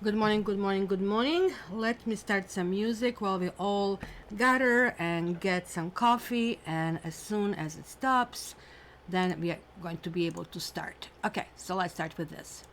Good morning, good morning, good morning. Let me start some music while we all gather and get some coffee. And as soon as it stops, then we are going to be able to start. Okay, so let's start with this.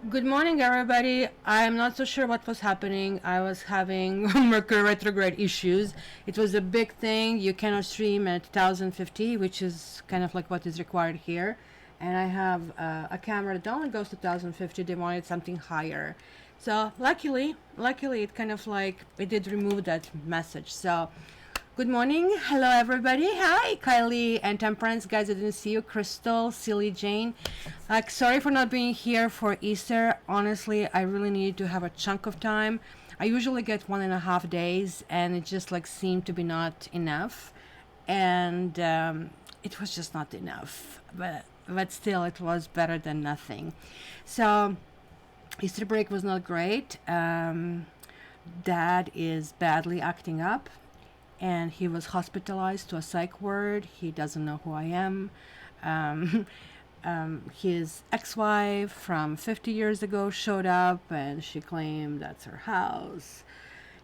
Good morning, everybody. I'm not so sure what was happening. I was having Mercury retrograde issues. It was a big thing. You cannot stream at 1050, which is kind of like what is required here. And I have a camera that only goes to 1050. They wanted something higher. So luckily, it kind of like, it did remove that message. So good morning. Hello, everybody. Hi, Kylie and Temperance. Guys, I didn't see you. Crystal, Silly Jane. Sorry for not being here for Easter. Honestly, I really needed to have a chunk of time. I usually get 1.5 days, and it just like seemed to be not enough. And it was just not enough. But still, it was better than nothing. So Easter break was not great. Dad is badly acting up, and he was hospitalized to a psych ward. He doesn't know who I am. His ex-wife from 50 years ago showed up, and she claimed that's her house.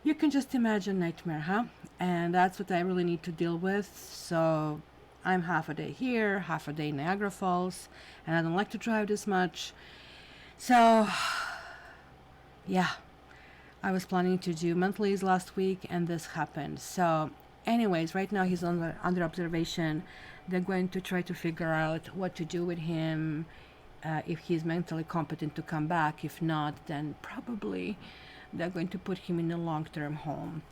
You can just imagine nightmare, huh? And that's what I really need to deal with. So I'm half a day here, half a day in Niagara Falls, and I don't like to drive this much. So yeah, I was planning to do monthlies last week, and this happened. So anyways, right now he's under observation. They're going to try to figure out what to do with him, if he's mentally competent to come back. If not, then probably they're going to put him in a long-term home.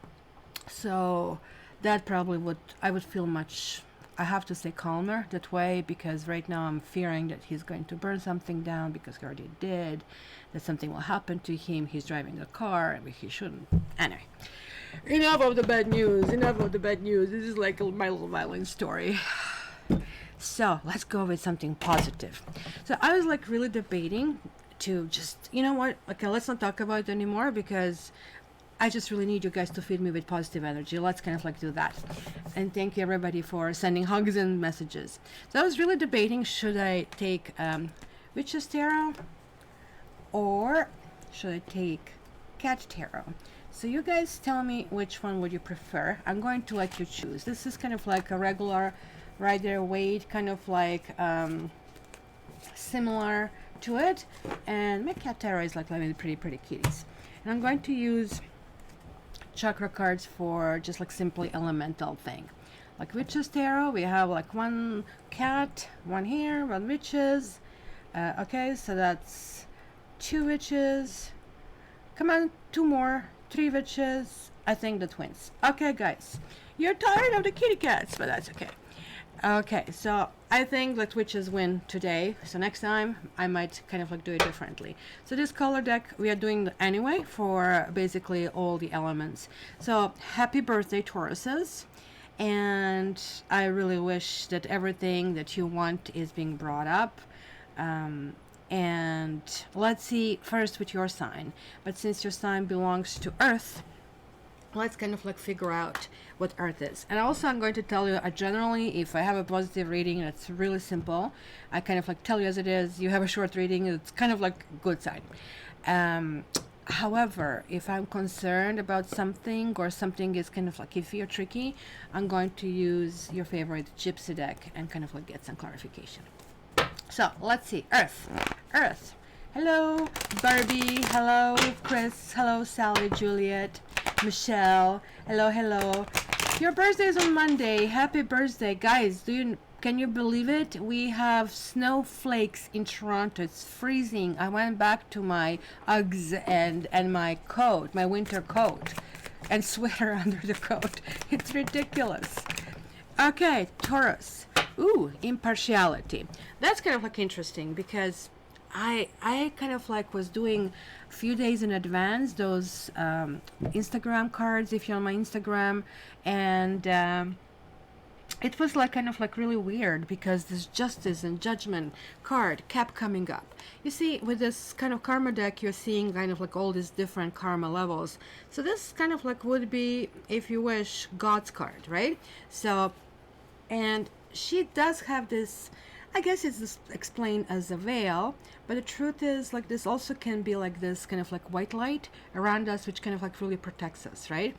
So that probably I would feel much, I have to say, calmer that way, because right now I'm fearing that he's going to burn something down, because he already did, that something will happen to him. He's driving a car, and he shouldn't. Anyway, enough of the bad news. This is like my little violin story. So let's go with something positive. So I was like really debating to just, you know what, okay, let's not talk about it anymore, because I just really need you guys to feed me with positive energy. Let's kind of like do that. And thank you, everybody, for sending hugs and messages. So I was really debating, should I take Witch's Tarot, or should I take Cat Tarot? So you guys tell me, which one would you prefer? I'm going to let you choose. This is kind of like a regular Rider-Waite, kind of like similar to it. And my Cat Tarot is like pretty kitties. And I'm going to use chakra cards for just like simply elemental thing. Like Witches Tarot, we have like one cat, one here, one witches. Okay, so that's 2 witches. Come on, 2 more, 3 witches. I think the twins. Okay, guys, you're tired of the kitty cats, but that's okay. Okay, so I think that witches win today. So next time I might kind of like do it differently. So this color deck we are doing anyway for basically all the elements. So happy birthday, Tauruses. And I really wish that everything that you want is being brought up. And let's see first with your sign. But since your sign belongs to Earth, let's kind of like figure out what Earth is. And also I'm going to tell you, generally, if I have a positive reading, it's really simple. I kind of like tell you as it is. You have a short reading, it's kind of like good sign. However, if I'm concerned about something or something is kind of like iffy or tricky, I'm going to use your favorite gypsy deck and kind of like get some clarification. So let's see. Earth. Earth. Hello, Barbie. Hello, Chris. Hello, Sally, Juliet, Michelle. Hello, hello. Your birthday is on Monday. Happy birthday, guys. Can you believe it? We have snowflakes in Toronto. It's freezing. I went back to my Uggs and my coat, my winter coat, and sweater under the coat. It's ridiculous. Okay, Taurus. Ooh, impartiality. That's kind of like interesting because I kind of like was doing a few days in advance those Instagram cards, if you're on my Instagram, and it was like kind of like really weird because this justice and judgment card kept coming up. You see, with this kind of karma deck, you're seeing kind of like all these different karma levels. So this kind of like would be, if you wish, God's card, right? So, and she does have this, I guess it's just explained as a veil, but the truth is like this also can be like this kind of like white light around us, which kind of like really protects us, right?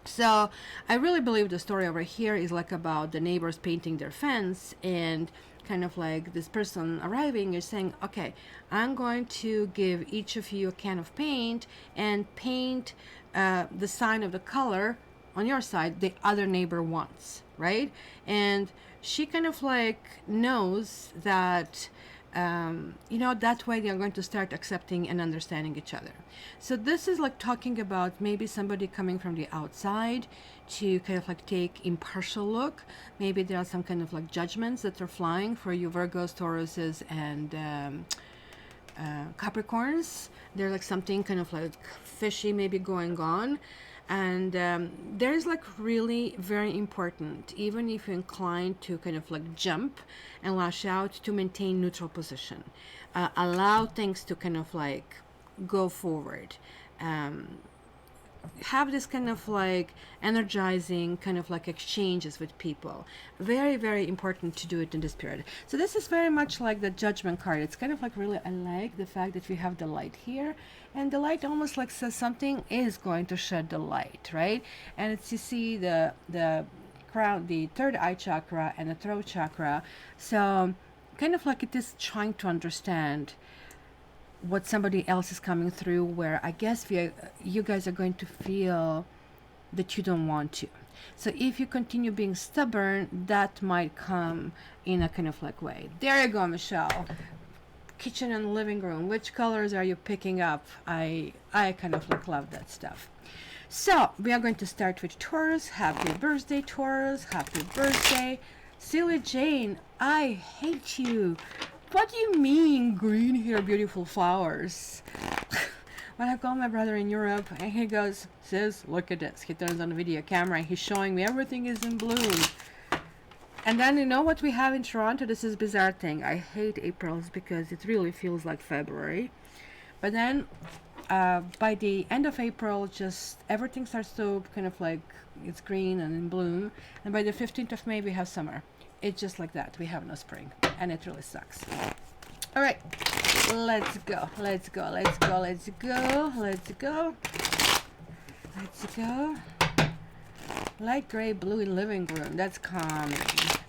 So I really believe the story over here is like about the neighbors painting their fence, and kind of like this person arriving is saying, okay, I'm going to give each of you a can of paint and paint the sign of the color on your side the other neighbor wants, right? And she kind of like knows that that way they're going to start accepting and understanding each other. So this is like talking about maybe somebody coming from the outside to kind of like take impartial look. Maybe there are some kind of like judgments that are flying for you Virgos, Tauruses, and Capricorns. There's like something kind of like fishy maybe going on. And there's like really very important, even if you're inclined to kind of like jump and lash out, to maintain neutral position. Allow things to kind of like go forward. Have this kind of like energizing kind of like exchanges with people. Very, very important to do it in this period. So this is very much like the judgment card. It's kind of like really, I like the fact that we have the light here, and the light almost like says something is going to shed the light, right? And it's, you see the crown, the third eye chakra and the throat chakra. So kind of like it is trying to understand what somebody else is coming through, where I guess you guys are going to feel that you don't want to. So if you continue being stubborn, that might come in a kind of like way. There you go, Michelle. Kitchen and living room. Which colors are you picking up? I kind of like love that stuff. So we are going to start with Taurus. Happy birthday, Taurus. Happy birthday. Silly Jane, I hate you. What do you mean green here, beautiful flowers? When I call my brother in Europe and he goes, sis, look at this. He turns on the video camera and he's showing me everything is in bloom. And then you know what we have in Toronto? This is a bizarre thing. I hate Aprils because it really feels like February. But then by the end of April, just everything starts to kind of like, it's green and in bloom. And by the 15th of May, we have summer. It's just like that. We have no spring. And it really sucks. All right. Let's go. Let's go. Let's go. Let's go. Let's go. Let's go. Light gray, blue in living room. That's calming.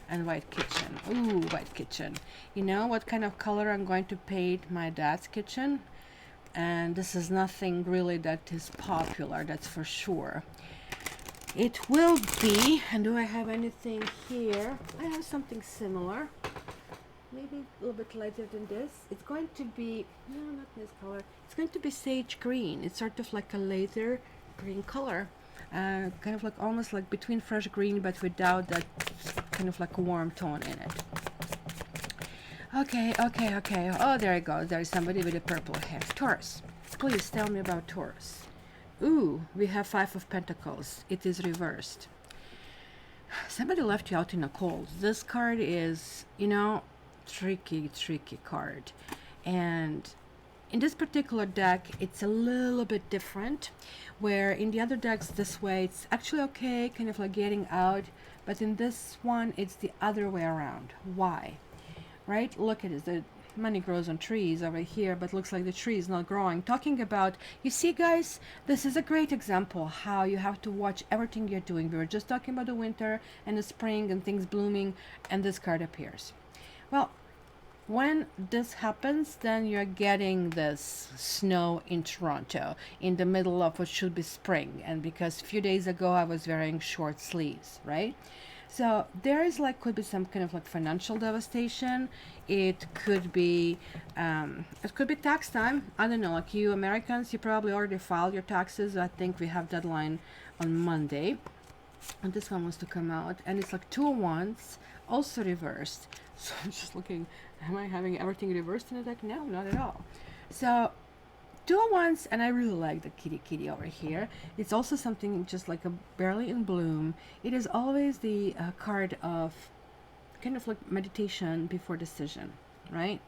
And white kitchen. Ooh, white kitchen. You know what kind of color I'm going to paint my dad's kitchen? and this is nothing really that is popular, that's for sure. It will be, and do I have anything here? I have something similar, maybe a little bit lighter than this. It's going to be, no, not this color. It's going to be sage green. It's sort of like a later green color, kind of like almost like between fresh green, but without that kind of like a warm tone in it. Okay. Oh, there it goes. There is somebody with a purple hair. Taurus. Please tell me about Taurus. Ooh, we have 5 of Pentacles. It is reversed. Somebody left you out in the cold. This card is, you know, tricky card. And in this particular deck, it's a little bit different, where in the other decks this way, it's actually okay, kind of like getting out. But in this one, it's the other way around. Why? Right? Look at it. The money grows on trees over here, but looks like the tree is not growing. Talking about, you see guys, this is a great example how you have to watch everything you're doing. We were just talking about the winter and the spring and things blooming, and this card appears. Well, when this happens, then you're getting this snow in Toronto in the middle of what should be spring. And because a few days ago I was wearing short sleeves, right? So there is like, could be some kind of like financial devastation. It could be tax time. I don't know, like you Americans, you probably already filed your taxes. I think we have deadline on Monday. And this one wants to come out, and it's like 2 of Wands, also reversed. So I'm just looking, am I having everything reversed in the deck? No, not at all. So 2 of Wands, and I really like the kitty over here. It's also something just like a barely in bloom. It is always the card of kind of like meditation before decision, right?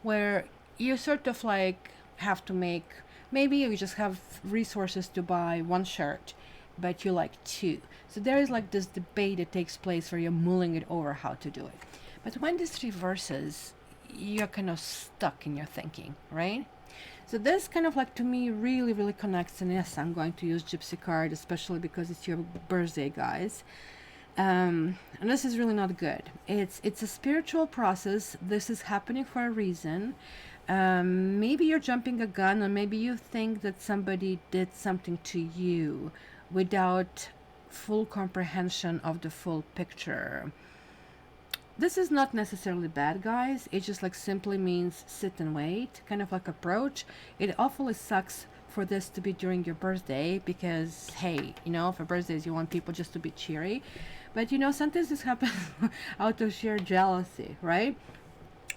Where you sort of like have to make, maybe you just have resources to buy 1 shirt, but you like 2. So there is like this debate that takes place where you're mulling it over how to do it. But when this reverses, you're kind of stuck in your thinking, right? So this kind of like, to me, really connects. And yes, I'm going to use Gypsy card, especially because it's your birthday, guys. And this is really not good. It's a spiritual process. This is happening for a reason. Maybe you're jumping a gun, or maybe you think that somebody did something to you without full comprehension of the full picture. This is not necessarily bad, guys. It just like simply means sit and wait, kind of like approach. It awfully sucks for this to be during your birthday, because hey, you know, for birthdays you want people just to be cheery, but you know, sometimes this happens out of sheer jealousy, right?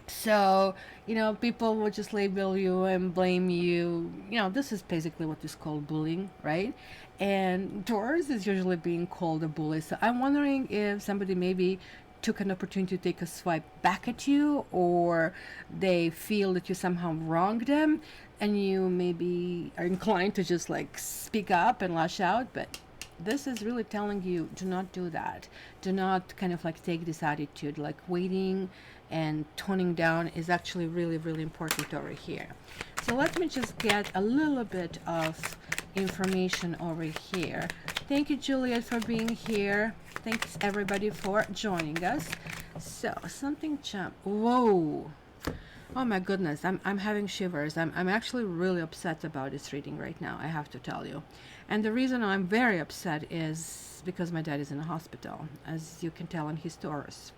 So, you know, people will just label you and blame you. You know, this is basically what is called bullying, right? And Taurus is usually being called a bully. So I'm wondering if somebody maybe took an opportunity to take a swipe back at you, or they feel that you somehow wronged them, and you maybe are inclined to just like speak up and lash out. But this is really telling you, do not do that. Do not kind of like take this attitude. Like waiting and toning down is actually really important over here. So let me just get a little bit of information over here. Thank you, Juliet, for being here. Thanks everybody for joining us. So something jumped. Whoa. Oh my goodness, I'm having shivers. I'm actually really upset about this reading right now, I have to tell you. And the reason I'm very upset is because my dad is in a hospital, as you can tell, and he's Taurus.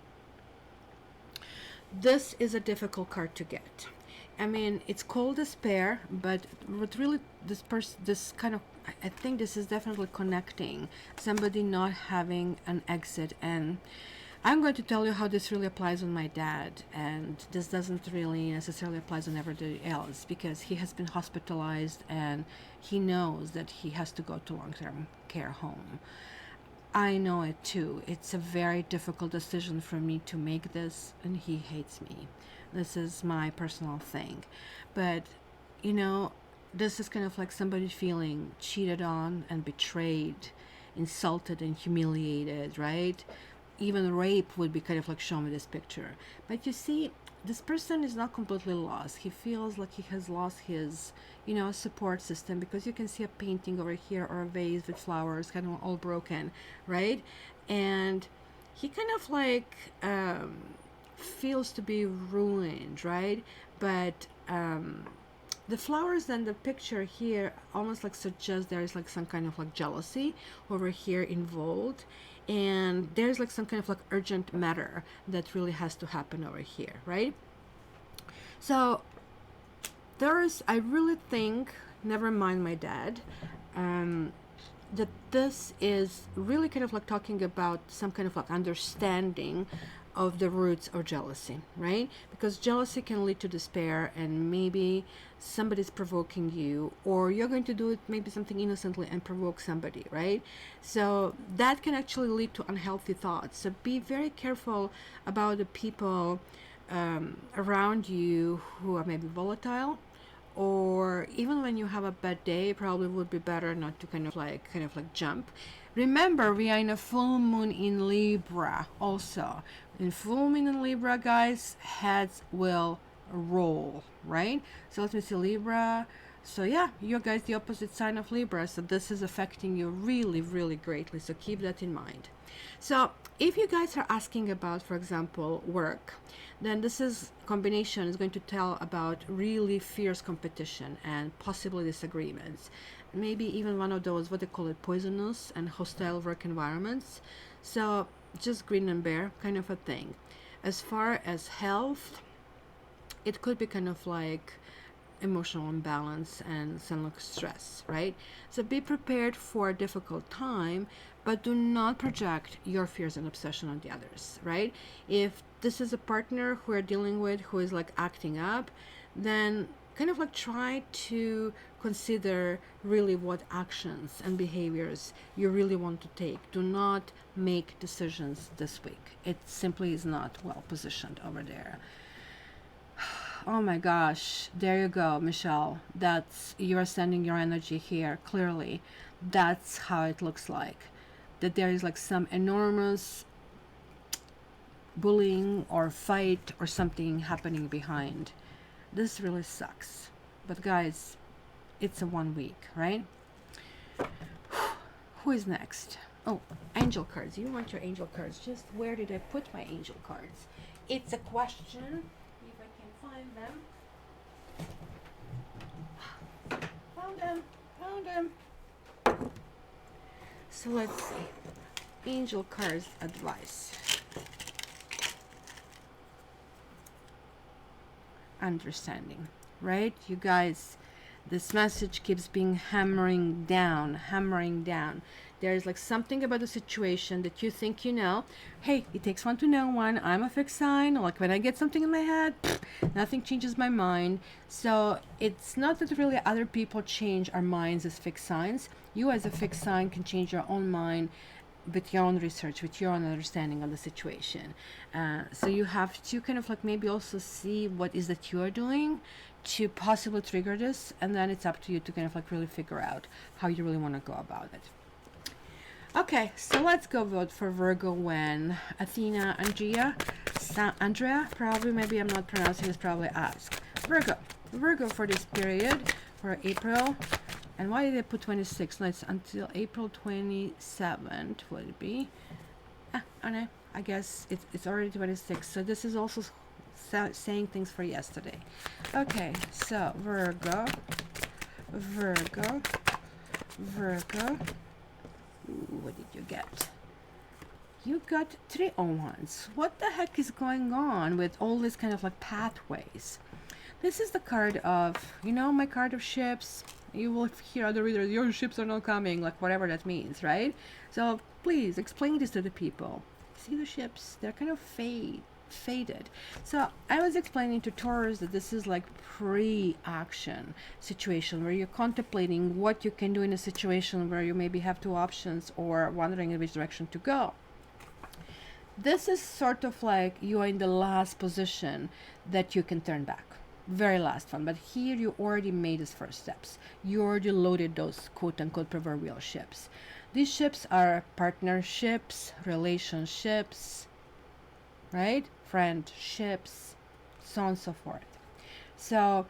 This is a difficult card to get. I mean, it's called despair, but what really this kind of, I think this is definitely connecting somebody not having an exit. And I'm going to tell you how this really applies on my dad, and this doesn't really necessarily apply on everybody else, because he has been hospitalized and he knows that he has to go to long-term care home. I know it too. It's a very difficult decision for me to make this, and he hates me. This is my personal thing. But, you know, this is kind of like somebody feeling cheated on and betrayed, insulted and humiliated, right? Even rape would be kind of like shown in this picture. But you see, this person is not completely lost. He feels like he has lost his, you know, support system, because you can see a painting over here or a vase with flowers kind of all broken, right? And he kind of like feels to be ruined, right? But the flowers and the picture here almost like suggest there is like some kind of like jealousy over here involved, and there's like some kind of like urgent matter that really has to happen over here, right? So I really think, never mind my dad, that this is really kind of like talking about some kind of like understanding of the roots of jealousy, right? Because jealousy can lead to despair, and maybe somebody's provoking you, or you're going to do it maybe something innocently and provoke somebody, right? So that can actually lead to unhealthy thoughts. So be very careful about the people around you who are maybe volatile, or even when you have a bad day, it probably would be better not to kind of like jump. Remember, we are in a full moon in Libra also. In full moon in Libra, guys, heads will roll, right? So let me see, Libra. So yeah, you guys the opposite sign of Libra, so this is affecting you really, really greatly, so keep that in mind. So if you guys are asking about, for example, work, then this is combination is going to tell about really fierce competition and possibly disagreements, maybe even one of those, what they call it, poisonous and hostile work environments. So just grin and bear kind of a thing. As far as health, it could be kind of like emotional imbalance and some like stress, right? So be prepared for a difficult time, but do not project your fears and obsession on the others, right? If this is a partner who are dealing with who is like acting up, then kind of like try to consider really what actions and behaviors you really want to take. Do not make decisions this week. It simply is not well positioned over there. Oh my gosh, there you go, Michelle. That's, you're sending your energy here clearly. That's how it looks like. That there is like some enormous bullying or fight or something happening behind. This really sucks. But guys, it's a 1 week, right? Who is next? Oh, angel cards. You want your angel cards. Just where did I put my angel cards? It's a question. Find them. Found them. So let's see. Angel cards advice. Understanding, right? You guys, this message keeps being hammering down. There's like something about the situation that you think you know. Hey, it takes one to know one. I'm a fixed sign. Like when I get something in my head, nothing changes my mind. So it's not that really other people change our minds as fixed signs. You as a fixed sign can change your own mind with your own research, with your own understanding of the situation. So you have to kind of like maybe also see what is that you are doing to possibly trigger this, and then it's up to you to kind of like really figure out how you really want to go about it. Okay, so let's go vote for Virgo when Athena, Andrea, probably, maybe I'm not pronouncing this, probably ask. Virgo for this period, for April. And why did they put 26? No, it's until April 27th, would it be? Oh no, I guess it's already 26. So this is also saying things for yesterday. Okay, so Virgo. Ooh, what did you get? You got 3 on ones. What the heck is going on with all these kind of like pathways? This is the card of, you know, my card of ships. You will hear other readers, your ships are not coming, like whatever that means, right? So please explain this to the people. See the ships, they're kind of faded. So I was explaining to Taurus that this is like pre-action situation where you're contemplating what you can do in a situation where you maybe have 2 options or wondering in which direction to go. This is sort of like you are in the last position that you can turn back. Very last one, but here you already made his first steps. You already loaded those quote-unquote proverbial ships. These ships are partnerships, relationships, right? Friendships, so on and so forth. So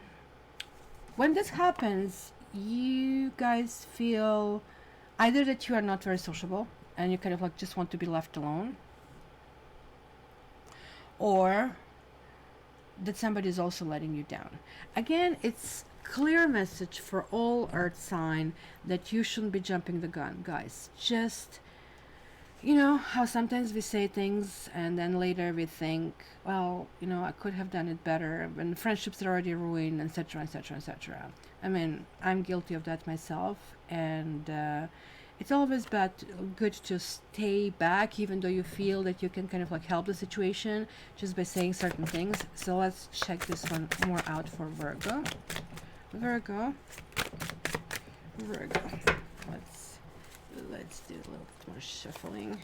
when this happens, you guys feel either that you are not very sociable and you kind of like just want to be left alone, or that somebody is also letting you down. Again, it's clear message for all earth sign that you shouldn't be jumping the gun, guys. Just, you know how sometimes we say things and then later we think, well, you know, I could have done it better, and friendships are already ruined, etc., etc., etc. I mean, I'm guilty of that myself, and it's always good to stay back, even though you feel that you can kind of like help the situation just by saying certain things. So let's check this one more out for Virgo. Virgo. Let's do a little bit more shuffling.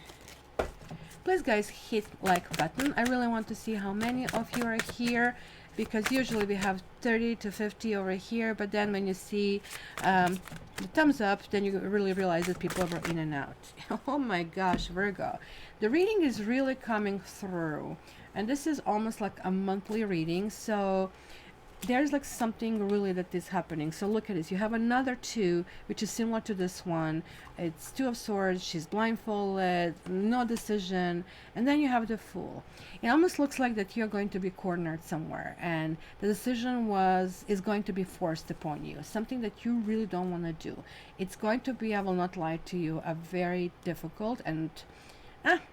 Please, guys, hit like button. I really want to see how many of you are here, because usually we have 30 to 50 over here, but then when you see the thumbs up, then you really realize that people are in and out. Oh my gosh, Virgo. The reading is really coming through, and this is almost like a monthly reading, so there's like something really that is happening. So look at this. You have another two, which is similar to this one. It's Two of Swords. She's blindfolded, no decision. And then you have the Fool. It almost looks like that you're going to be cornered somewhere, and the decision is going to be forced upon you. Something that you really don't want to do. It's going to be, I will not lie to you, a very difficult and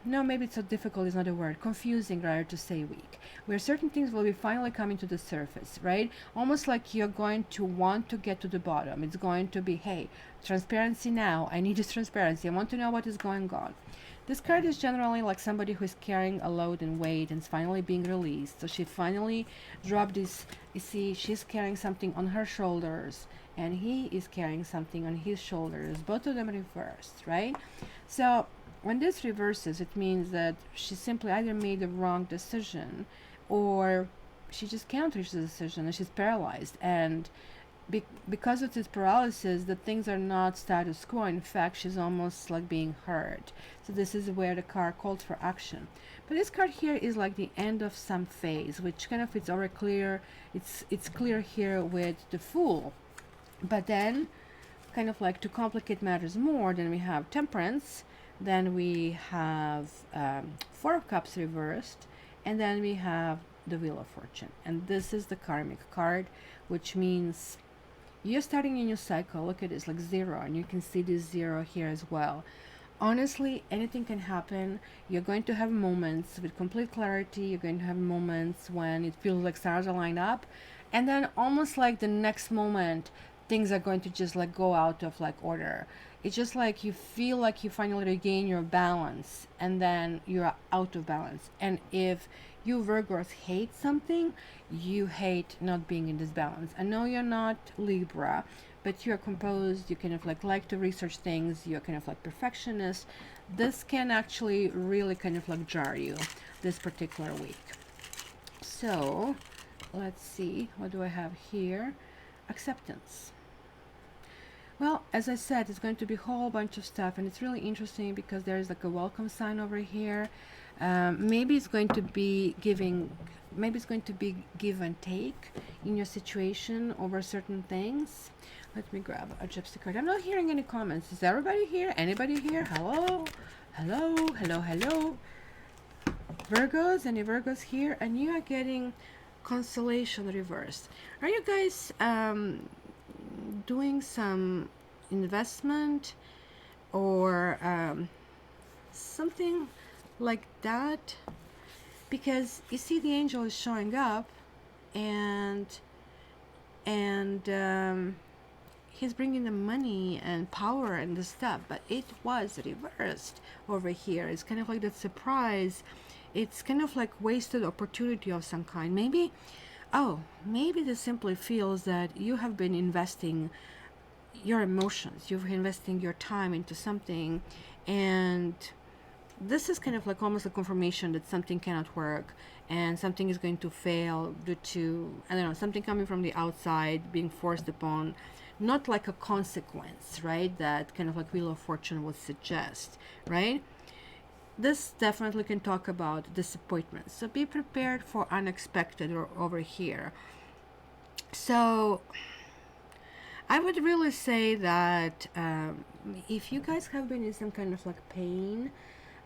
no, maybe it's so difficult is not a word. Confusing, rather to say weak. Where certain things will be finally coming to the surface, right? Almost like you're going to want to get to the bottom. It's going to be, hey, transparency now. I need this transparency. I want to know what is going on. This card is generally like somebody who is carrying a load and weight and is finally being released. So she finally dropped this. You see, she's carrying something on her shoulders, and he is carrying something on his shoulders. Both of them reversed, right? So when this reverses, it means that she simply either made the wrong decision, or she just can't reach the decision and she's paralyzed. And because of this paralysis, the things are not status quo. In fact, she's almost like being hurt. So this is where the card called for action. But this card here is like the end of some phase, which kind of it's already clear. It's clear here with the Fool. But then, kind of like to complicate matters more, then we have Temperance. Then we have Four of Cups reversed, and then we have the Wheel of Fortune. And this is the karmic card, which means you're starting a new cycle. Look at this, like 0, and you can see this 0 here as well. Honestly, anything can happen. You're going to have moments with complete clarity. You're going to have moments when it feels like stars are lined up, and then almost like the next moment, things are going to just like go out of like order. It's just like you feel like you finally regain your balance, and then you're out of balance. And if you Virgos hate something, you hate not being in this balance. I know you're not Libra, but you're composed, you kind of like to research things, you're kind of like perfectionist. This can actually really kind of like jar you this particular week. So let's see, what do I have here? Acceptance. Well, as I said, it's going to be a whole bunch of stuff, and it's really interesting because there's like a welcome sign over here. Maybe it's going to be give and take in your situation over certain things. Let me grab a gypsy card. I'm not hearing any comments. Is everybody here? Anybody here? Hello? Hello? Hello? Hello? Virgos? Any Virgos here? And you are getting consolation reversed. Are you guys doing some investment or something like that? Because you see the angel is showing up, and he's bringing the money and power and the stuff, but it was reversed over here. It's kind of like that surprise. It's kind of like wasted opportunity of some kind. Maybe this simply feels that you have been investing your emotions, you've been investing your time into something, and this is kind of like almost a confirmation that something cannot work and something is going to fail due to, I don't know, something coming from the outside being forced upon, not like a consequence, right? That kind of like Wheel of Fortune would suggest, right? This definitely can talk about disappointment. So be prepared for unexpected or over here. So I would really say that if you guys have been in some kind of like pain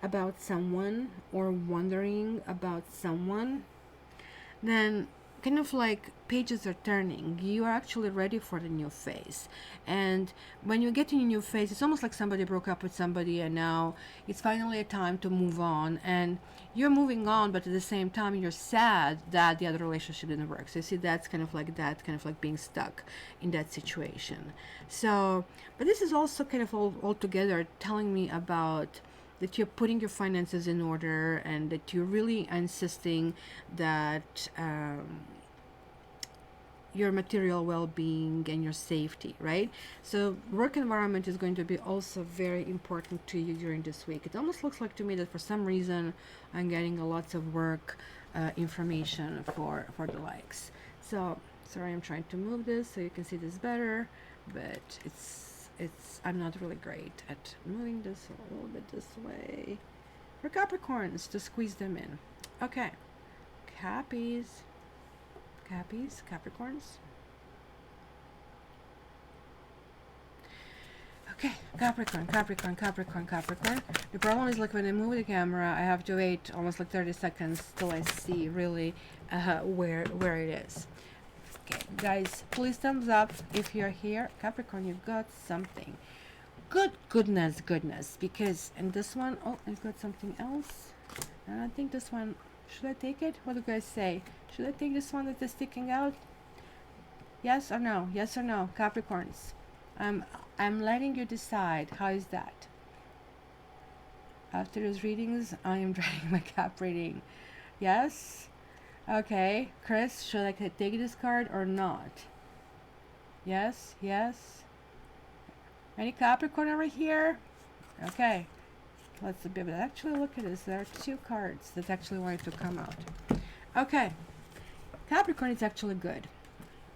about someone or wondering about someone, then kind of like pages are turning. You are actually ready for the new phase. And when you get in a new phase, it's almost like somebody broke up with somebody and now it's finally a time to move on. And you're moving on, but at the same time you're sad that the other relationship didn't work. So you see, that's kind of like being stuck in that situation. So, but this is also kind of all together telling me about that you're putting your finances in order, and that you're really insisting that your material well-being and your safety, right? So work environment is going to be also very important to you during this week. It almost looks like to me that for some reason I'm getting a lots of work information for the likes. So sorry, I'm trying to move this so you can see this better, but it's I'm not really great at moving this a little bit this way for Capricorns to squeeze them in. Okay, Capricorns. Okay, Capricorn. The problem is, like, when I move the camera, I have to wait almost like 30 seconds till I see really where it is. Okay, guys, please thumbs up if you're here. Capricorn, you got something. Goodness, because in this one, oh, I've got something else. And I think this one, should I take it? What do you guys say? Should I take this one that is sticking out? Yes or no? Yes or no, Capricorns? I'm letting you decide. How is that? After those readings, I am trying my Cap reading. Yes? Okay, Chris, should I take this card or not? Yes, yes. Any Capricorn over here? Okay, let's actually look at this. There are two cards that actually wanted to come out. Okay, Capricorn is actually good.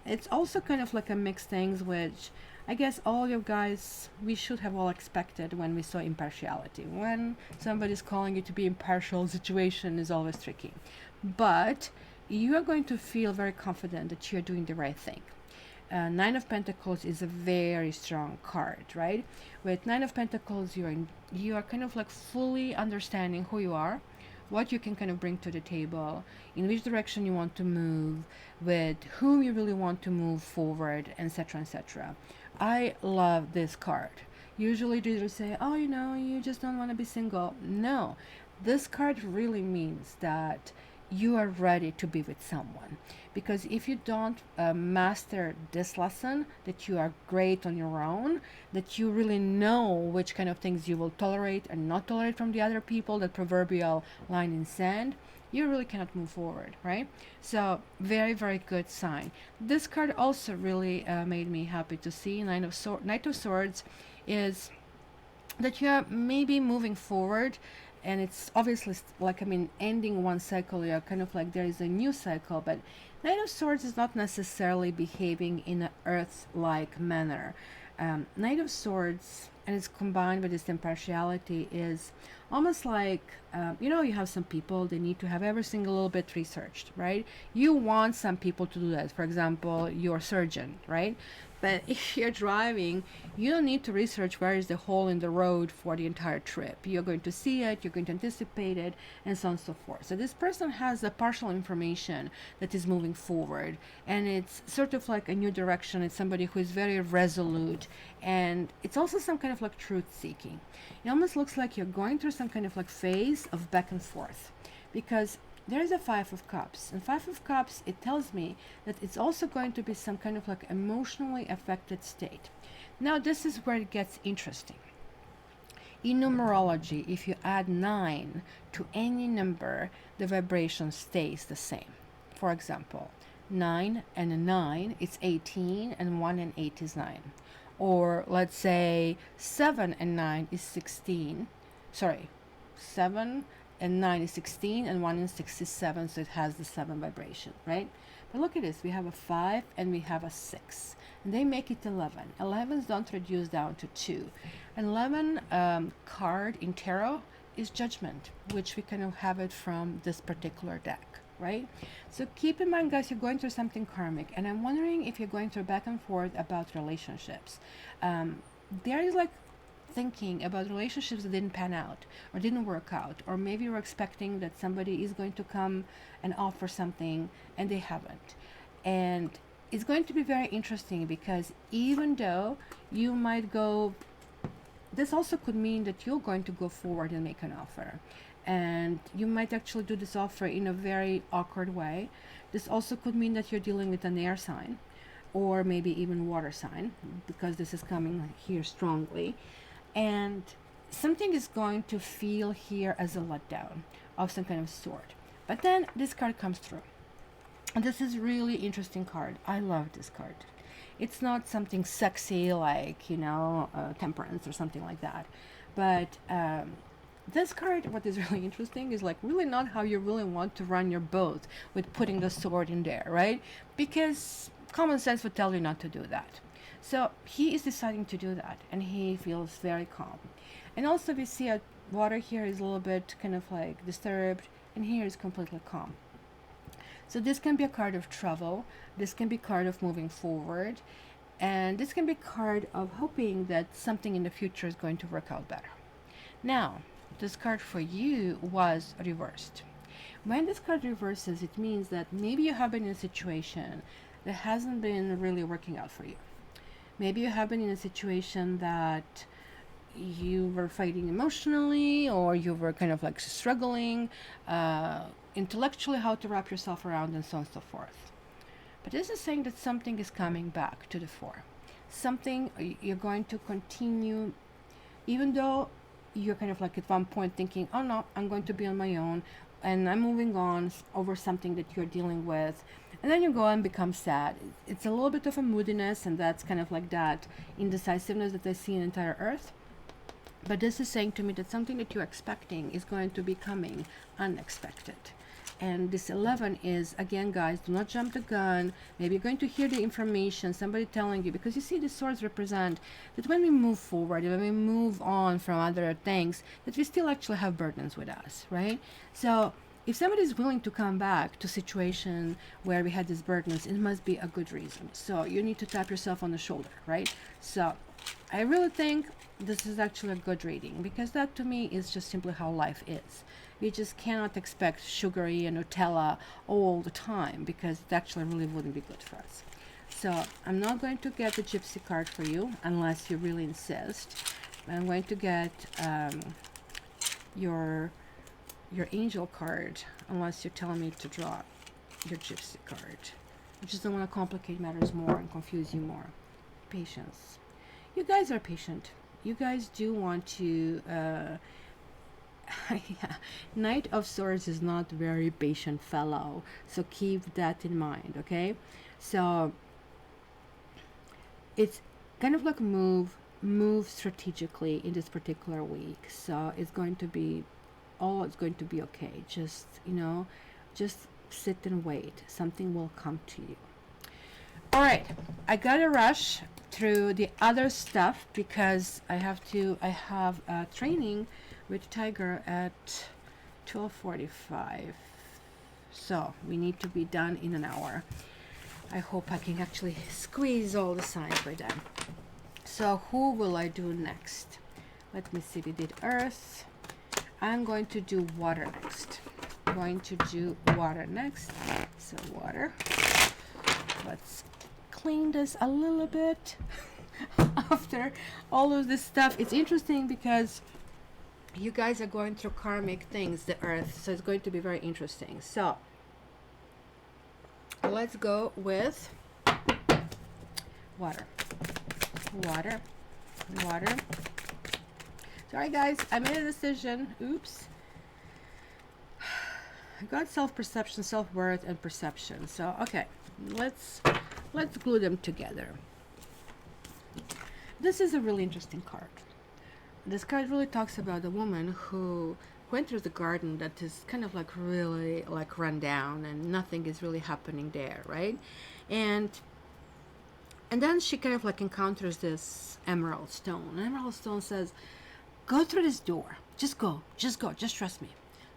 It's also kind of like a mixed things, which I guess all you guys, we should have all expected when we saw impartiality. When somebody's calling you to be impartial, situation is always tricky. But you are going to feel very confident that you're doing the right thing. Nine of Pentacles is a very strong card, right? With Nine of Pentacles, you are kind of like fully understanding who you are, what you can kind of bring to the table, in which direction you want to move, with whom you really want to move forward, etc., etc. I love this card. Usually readers say, oh, you just don't want to be single. No, this card really means that you are ready to be with someone. Because if you don't master this lesson, that you are great on your own, that you really know which kind of things you will tolerate and not tolerate from the other people, that proverbial line in sand, you really cannot move forward, right? So very, very good sign. This card also really made me happy to see. Knight of Swords is that you are maybe moving forward, and it's obviously like, ending one cycle. You're kind of like there is a new cycle, but Knight of Swords is not necessarily behaving in an Earth-like manner. Knight of Swords, and it's combined with this impartiality, is almost like, you have some people, they need to have every single little bit researched, right? You want some people to do that. For example, your surgeon, right? But if you're driving, you don't need to research where is the hole in the road for the entire trip. You're going to see it, you're going to anticipate it, and so on and so forth. So this person has the partial information that is moving forward, and it's sort of like a new direction. It's somebody who is very resolute, and it's also some kind of like truth seeking. It almost looks like you're going through some kind of like phase of back and forth, because there's a Five of Cups, and Five of Cups, it tells me that it's also going to be some kind of like emotionally affected state. Now this is where it gets interesting. In numerology, if you add 9 to any number, the vibration stays the same. For example, 9 and 9, it's 18, and 1 and 8 is 9. Or let's say 7 and 9 is 16. Sorry, 7 and 9 is 16, and 1 and 6 is 7, so it has the 7 vibration, right? But look at this, we have a 5 and we have a 6, and they make it 11. 11s don't reduce down to 2. An 11 card in tarot is Judgment, which we kind of have it from this particular deck, right? So keep in mind, guys, you're going through something karmic, and I'm wondering if you're going through back and forth about relationships. There is like thinking about relationships that didn't pan out or didn't work out, or maybe you're expecting that somebody is going to come and offer something and they haven't. And it's going to be very interesting, because even though you might go, this also could mean that you're going to go forward and make an offer, and you might actually do this offer in a very awkward way. This also could mean that you're dealing with an air sign, or maybe even water sign, because this is coming here strongly. And something is going to feel here as a letdown of some kind of sort. But then this card comes through. And this is really interesting card. I love this card. It's not something sexy like, temperance or something like that. But this card, what is really interesting is like really not how you really want to run your boat with putting the sword in there, right? Because common sense would tell you not to do that. So he is deciding to do that, and he feels very calm. And also we see a water here is a little bit kind of like disturbed, and here is completely calm. So this can be a card of travel, this can be a card of moving forward, and this can be a card of hoping that something in the future is going to work out better. Now, this card for you was reversed. When this card reverses, it means that maybe you have been in a situation that hasn't been really working out for you. Maybe you have been in a situation that you were fighting emotionally, or you were kind of like struggling intellectually how to wrap yourself around, and so on and so forth. But this is saying that something is coming back to the fore. Something you're going to continue, even though you're kind of like at one point thinking, oh no, I'm going to be on my own and I'm moving on over something that you're dealing with. And then you go and become sad. It's a little bit of a moodiness, and that's kind of like that indecisiveness that I see in entire earth. But this is saying to me that something that you're expecting is going to be coming unexpected. And this 11 is, again, guys, do not jump the gun. Maybe you're going to hear the information, somebody telling you, because you see the swords represent that when we move forward, when we move on from other things, that we still actually have burdens with us, right? So if somebody is willing to come back to a situation where we had these burdens, it must be a good reason. So you need to tap yourself on the shoulder, right? So I really think this is actually a good reading, because that to me is just simply how life is. We just cannot expect sugary and Nutella all the time, because it actually really wouldn't be good for us. So I'm not going to get the Gypsy card for you unless you really insist. I'm going to get your angel card unless you're telling me to draw your Gypsy card. I just don't want to complicate matters more and confuse you more. Patience. You guys are patient. You guys do want to yeah. Knight of Swords is not very patient fellow, so keep that in mind, okay? So it's kind of like move strategically in this particular week. So it's going to be okay. Just just sit and wait. Something will come to you. All right, I gotta rush through the other stuff because I have a training with Tiger at 12:45, so we need to be done in an hour. I hope I can actually squeeze all the signs by then. So who will I do next? Let me see. We did Earth. I'm going to do water next. So water. Let's clean this a little bit after all of this stuff. It's interesting because you guys are going through karmic things, the Earth, so it's going to be very interesting. So let's go with water. Sorry guys, I made a decision. Oops. I got self-perception, self-worth, and perception. So okay, let's glue them together. This is a really interesting card. This card really talks about a woman who enters the garden that is kind of like really like run down and nothing is really happening there, right? And then she kind of like encounters this emerald stone. And emerald stone says, go through this door. Just go, just trust me.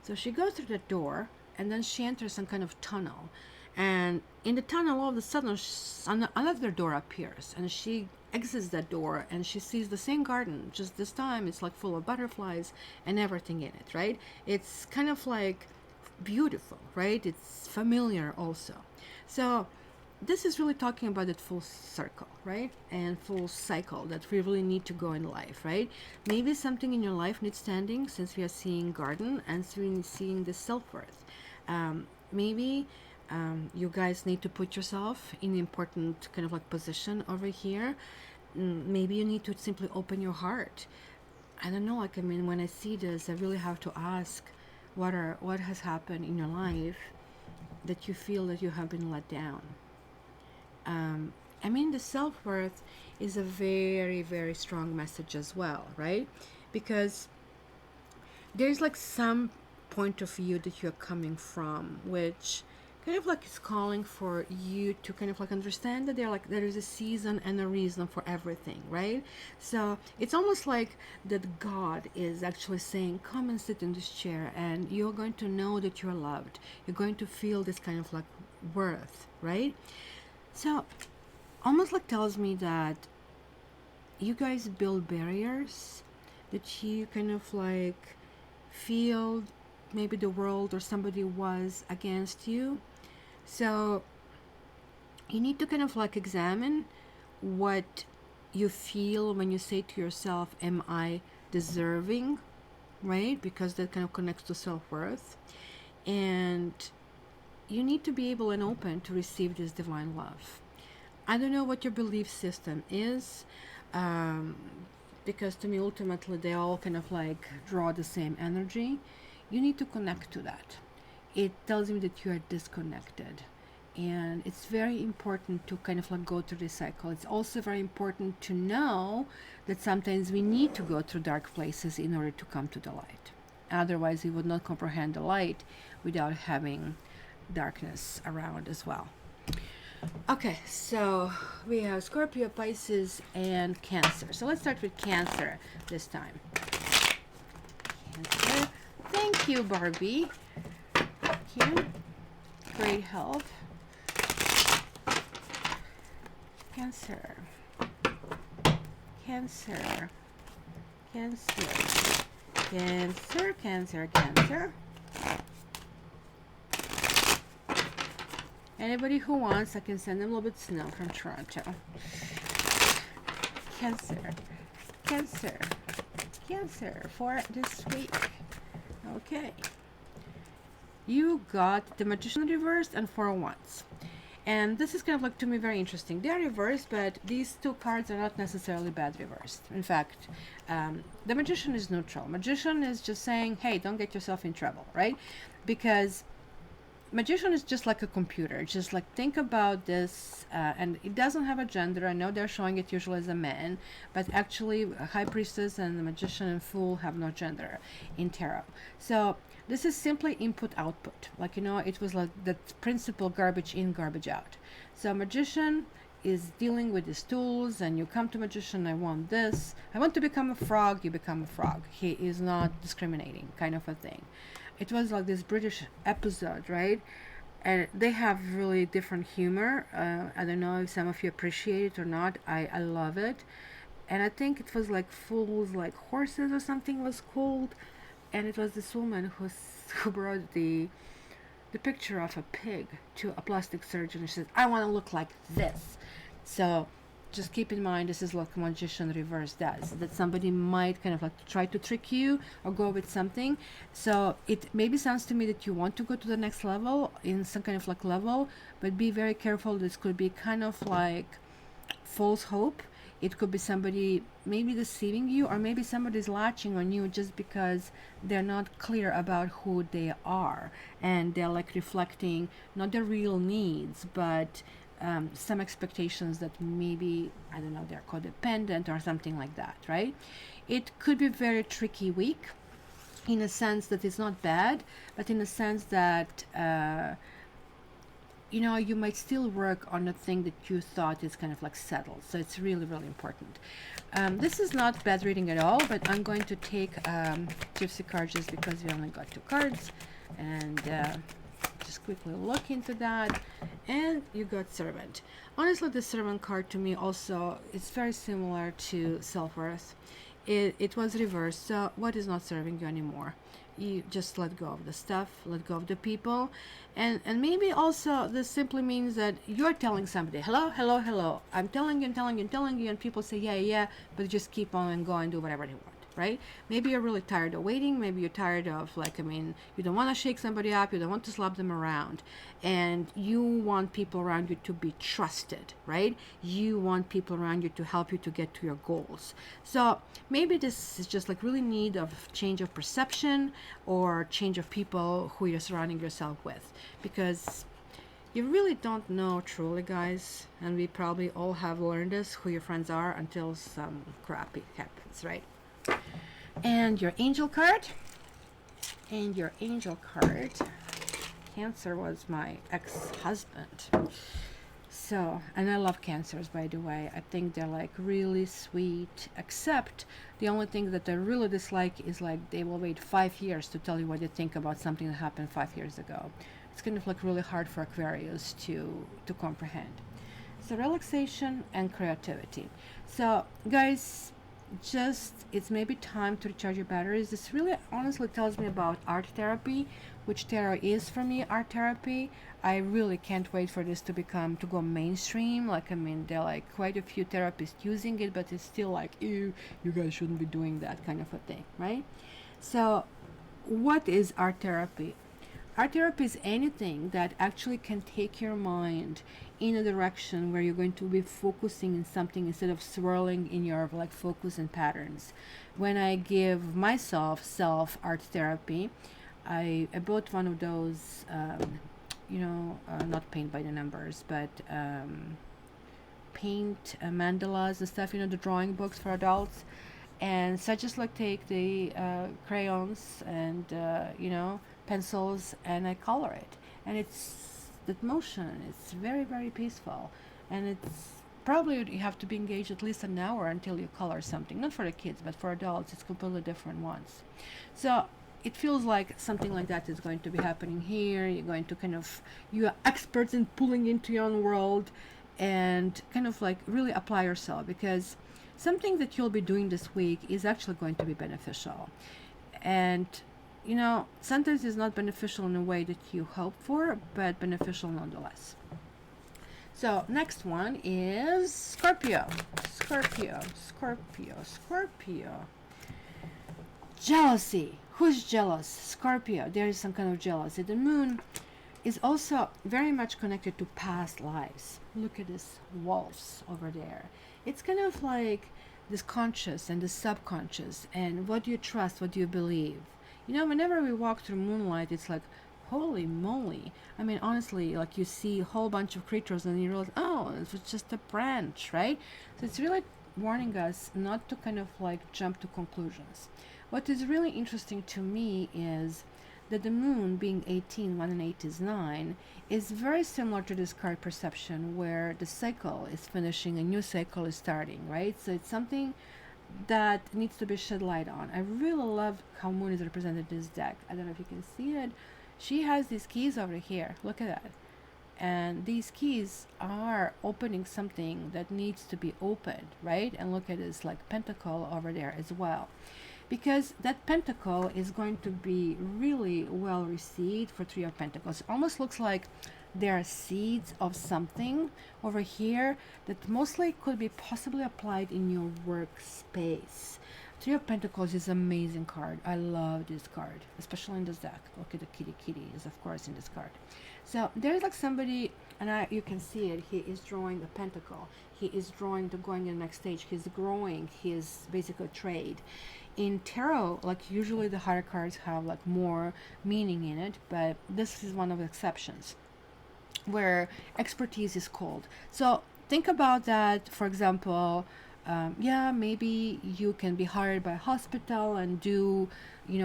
So she goes through the door, and then she enters some kind of tunnel. And in the tunnel, all of a sudden, another door appears, and she exits that door and she sees the same garden, just this time it's like full of butterflies and everything in it, right? It's kind of like beautiful, right? It's familiar also. So this is really talking about that full circle, right? And full cycle that we really need to go in life, right? Maybe something in your life needs standing, since we are seeing garden and seeing the self-worth. Maybe you guys need to put yourself in an important kind of like position over here. Maybe you need to simply open your heart. I don't know, like, I mean, when I see this, I really have to ask, what has happened in your life that you feel that you have been let down? I mean, the self-worth is a very, very strong message as well, right? Because there's like some point of view that you're coming from, which kind of like is calling for you to kind of like understand that there is a season and a reason for everything, right? So it's almost like that God is actually saying, come and sit in this chair and you're going to know that you're loved. You're going to feel this kind of like worth, right? So almost like tells me that you guys build barriers, that you kind of like feel maybe the world or somebody was against you. So you need to kind of like examine what you feel when you say to yourself, am I deserving, right? Because that kind of connects to self-worth. And you need to be able and open to receive this divine love. I don't know what your belief system is, because to me ultimately they all kind of like draw the same energy. You need to connect to that. It tells me that you are disconnected, and it's very important to kind of like go through this cycle. It's also very important to know that sometimes we need to go through dark places in order to come to the light. Otherwise we would not comprehend the light without having darkness around as well. Okay, so we have Scorpio, Pisces, and Cancer. So let's start with Cancer this time. Cancer. Thank you, Barbie. Thank you. Great help. Cancer. Cancer. Cancer. Cancer, Cancer, Cancer. Anybody who wants, I can send them a little bit of snow from Toronto. Cancer, Cancer, Cancer for this week. Okay. You got the Magician reversed and 4 of Wands. And this is kind of like, to me, very interesting. They are reversed, but these 2 cards are not necessarily bad reversed. In fact, the Magician is neutral. Magician is just saying, hey, don't get yourself in trouble, right? Because Magician is just like a computer. Just like, think about this, and it doesn't have a gender. I know they're showing it usually as a man, but actually High Priestess and the Magician and Fool have no gender in tarot. So this is simply input output. Like, you know, it was like that principle, garbage in, garbage out. So Magician is dealing with his tools, and you come to Magician, I want this. I want to become a frog, you become a frog. He is not discriminating, kind of a thing. It was like this British episode, right? And they have really different humor. I don't know if some of you appreciate it or not. I love it. And I think it was like Fools Like Horses or something was called. And it was this woman who brought the picture of a pig to a plastic surgeon. She says, I want to look like this. So just keep in mind, this is what Magician reverse does, that somebody might kind of like try to trick you or go with something. So it maybe sounds to me that you want to go to the next level, in some kind of like level, but be very careful. This could be kind of like false hope. It could be somebody maybe deceiving you, or maybe somebody's latching on you just because they're not clear about who they are, and they're like reflecting not their real needs, but some expectations that maybe, I don't know, they're codependent or something like that, right? It could be a very tricky week, in a sense that it's not bad, but in a sense that you know, you might still work on a thing that you thought is kind of like settled. So it's really, really important. This is not bad reading at all, but I'm going to take Gypsy card just because we only got 2 cards, and just just quickly look into that. And you got Servant. Honestly, the Servant card to me also, it's very similar to self-worth. It was reversed. So what is not serving you anymore? You just let go of the stuff, let go of the people. And maybe also this simply means that you're telling somebody, hello, hello, hello. I'm telling you and telling you and telling you, and people say, yeah, yeah, but just keep on and go and do whatever they want. Right? Maybe you're really tired of waiting. Maybe you're tired of, like, I mean, you don't want to shake somebody up. You don't want to slap them around. And you want people around you to be trusted, right? You want people around you to help you to get to your goals. So maybe this is just like really need of change of perception or change of people who you're surrounding yourself with. Because you really don't know truly, guys. And we probably all have learned this, who your friends are, until some crappy happens, right? And your angel card. And your angel card. Cancer was my ex-husband. So, and I love Cancers, by the way. I think they're like really sweet, except the only thing that I really dislike is like they will wait 5 years to tell you what they think about something that happened 5 years ago. It's kind of like really hard for Aquarius to comprehend. So relaxation and creativity. So guys, just it's maybe time to recharge your batteries. This really honestly tells me about art therapy, which tarot is for me, art therapy. I really can't wait for this to go mainstream. Like, I mean, there are like quite a few therapists using it, but it's still like, ew, you guys shouldn't be doing that kind of a thing, right? So what is art therapy? Art therapy is anything that actually can take your mind in a direction where you're going to be focusing in something instead of swirling in your like focus and patterns. When I give myself self art therapy, I bought one of those, not paint by the numbers, but paint mandalas and stuff, the drawing books for adults. And so I just like take the crayons and, pencils, and I color it. And it's that motion. It's very, very peaceful. And it's probably you have to be engaged at least an hour until you color something. Not for the kids, but for adults, it's completely different ones. So it feels like something like that is going to be happening here. You're going to you are experts in pulling into your own world and kind of like really apply yourself, because something that you'll be doing this week is actually going to be beneficial. And sometimes it's not beneficial in a way that you hope for, but beneficial nonetheless. So next one is Scorpio. Jealousy. Who's jealous? Scorpio. There is some kind of jealousy. The moon is also very much connected to past lives. Look at this wolves over there. It's kind of like this conscious and the subconscious, and what do you trust, what do you believe? Whenever we walk through moonlight, it's like, holy moly. I mean, honestly, like you see a whole bunch of creatures and you realize, oh, it was just a branch, right? So it's really warning us not to kind of like jump to conclusions. What is really interesting to me is that the moon being 18, 1 and 8 is 9, is very similar to this card perception, where the cycle is finishing, a new cycle is starting, right? So it's something that needs to be shed light on. I really love how moon is represented in this deck. I don't know if you can see it. She has these keys over here. Look at that. And these keys are opening something that needs to be opened, right? And look at this like pentacle over there as well. Because that pentacle is going to be really well received for Three of Pentacles. It almost looks like there are seeds of something over here that mostly could be possibly applied in your workspace. Three of Pentacles is an amazing card. I love this card, especially in this deck. Look at the kitty is of course in this card. So there's like somebody, and you can see it, he is drawing a pentacle. He is drawing to going in the next stage. He's growing his basically trade. In tarot, like usually the higher cards have like more meaning in it, but this is one of the exceptions where expertise is called. So think about that. For example, maybe you can be hired by a hospital and do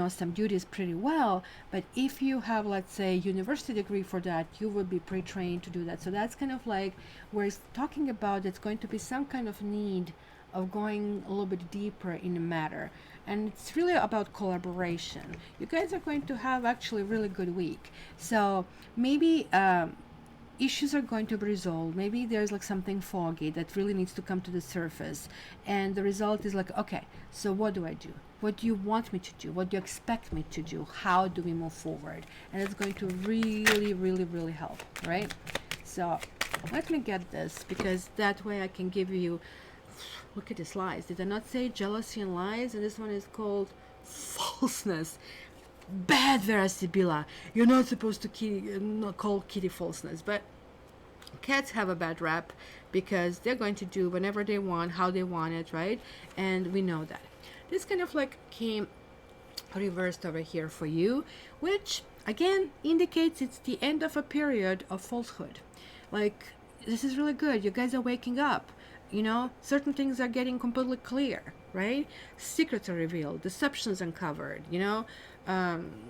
some duties pretty well, but if you have, let's say, university degree for that, you would be pre-trained to do that. So that's kind of like where it's talking about it's going to be some kind of need of going a little bit deeper in the matter. And it's really about collaboration. You guys are going to have actually a really good week. So maybe issues are going to be resolved. Maybe there's like something foggy that really needs to come to the surface, and the result is like, okay, so what do I do? What do you want me to do? What do you expect me to do? How do we move forward? And it's going to really, really, really help, right? So let me get this, because that way I can give you, look at this, lies. Did I not say jealousy and lies? And this one is called falseness. Bad Vera Sibilla. You're not supposed to not call kitty falseness, but cats have a bad rap because they're going to do whenever they want, how they want it, right? And we know that. This kind of like came reversed over here for you, which again indicates it's the end of a period of falsehood. Like, this is really good. You guys are waking up. You know, certain things are getting completely clear, right? Secrets are revealed, deceptions uncovered, you know.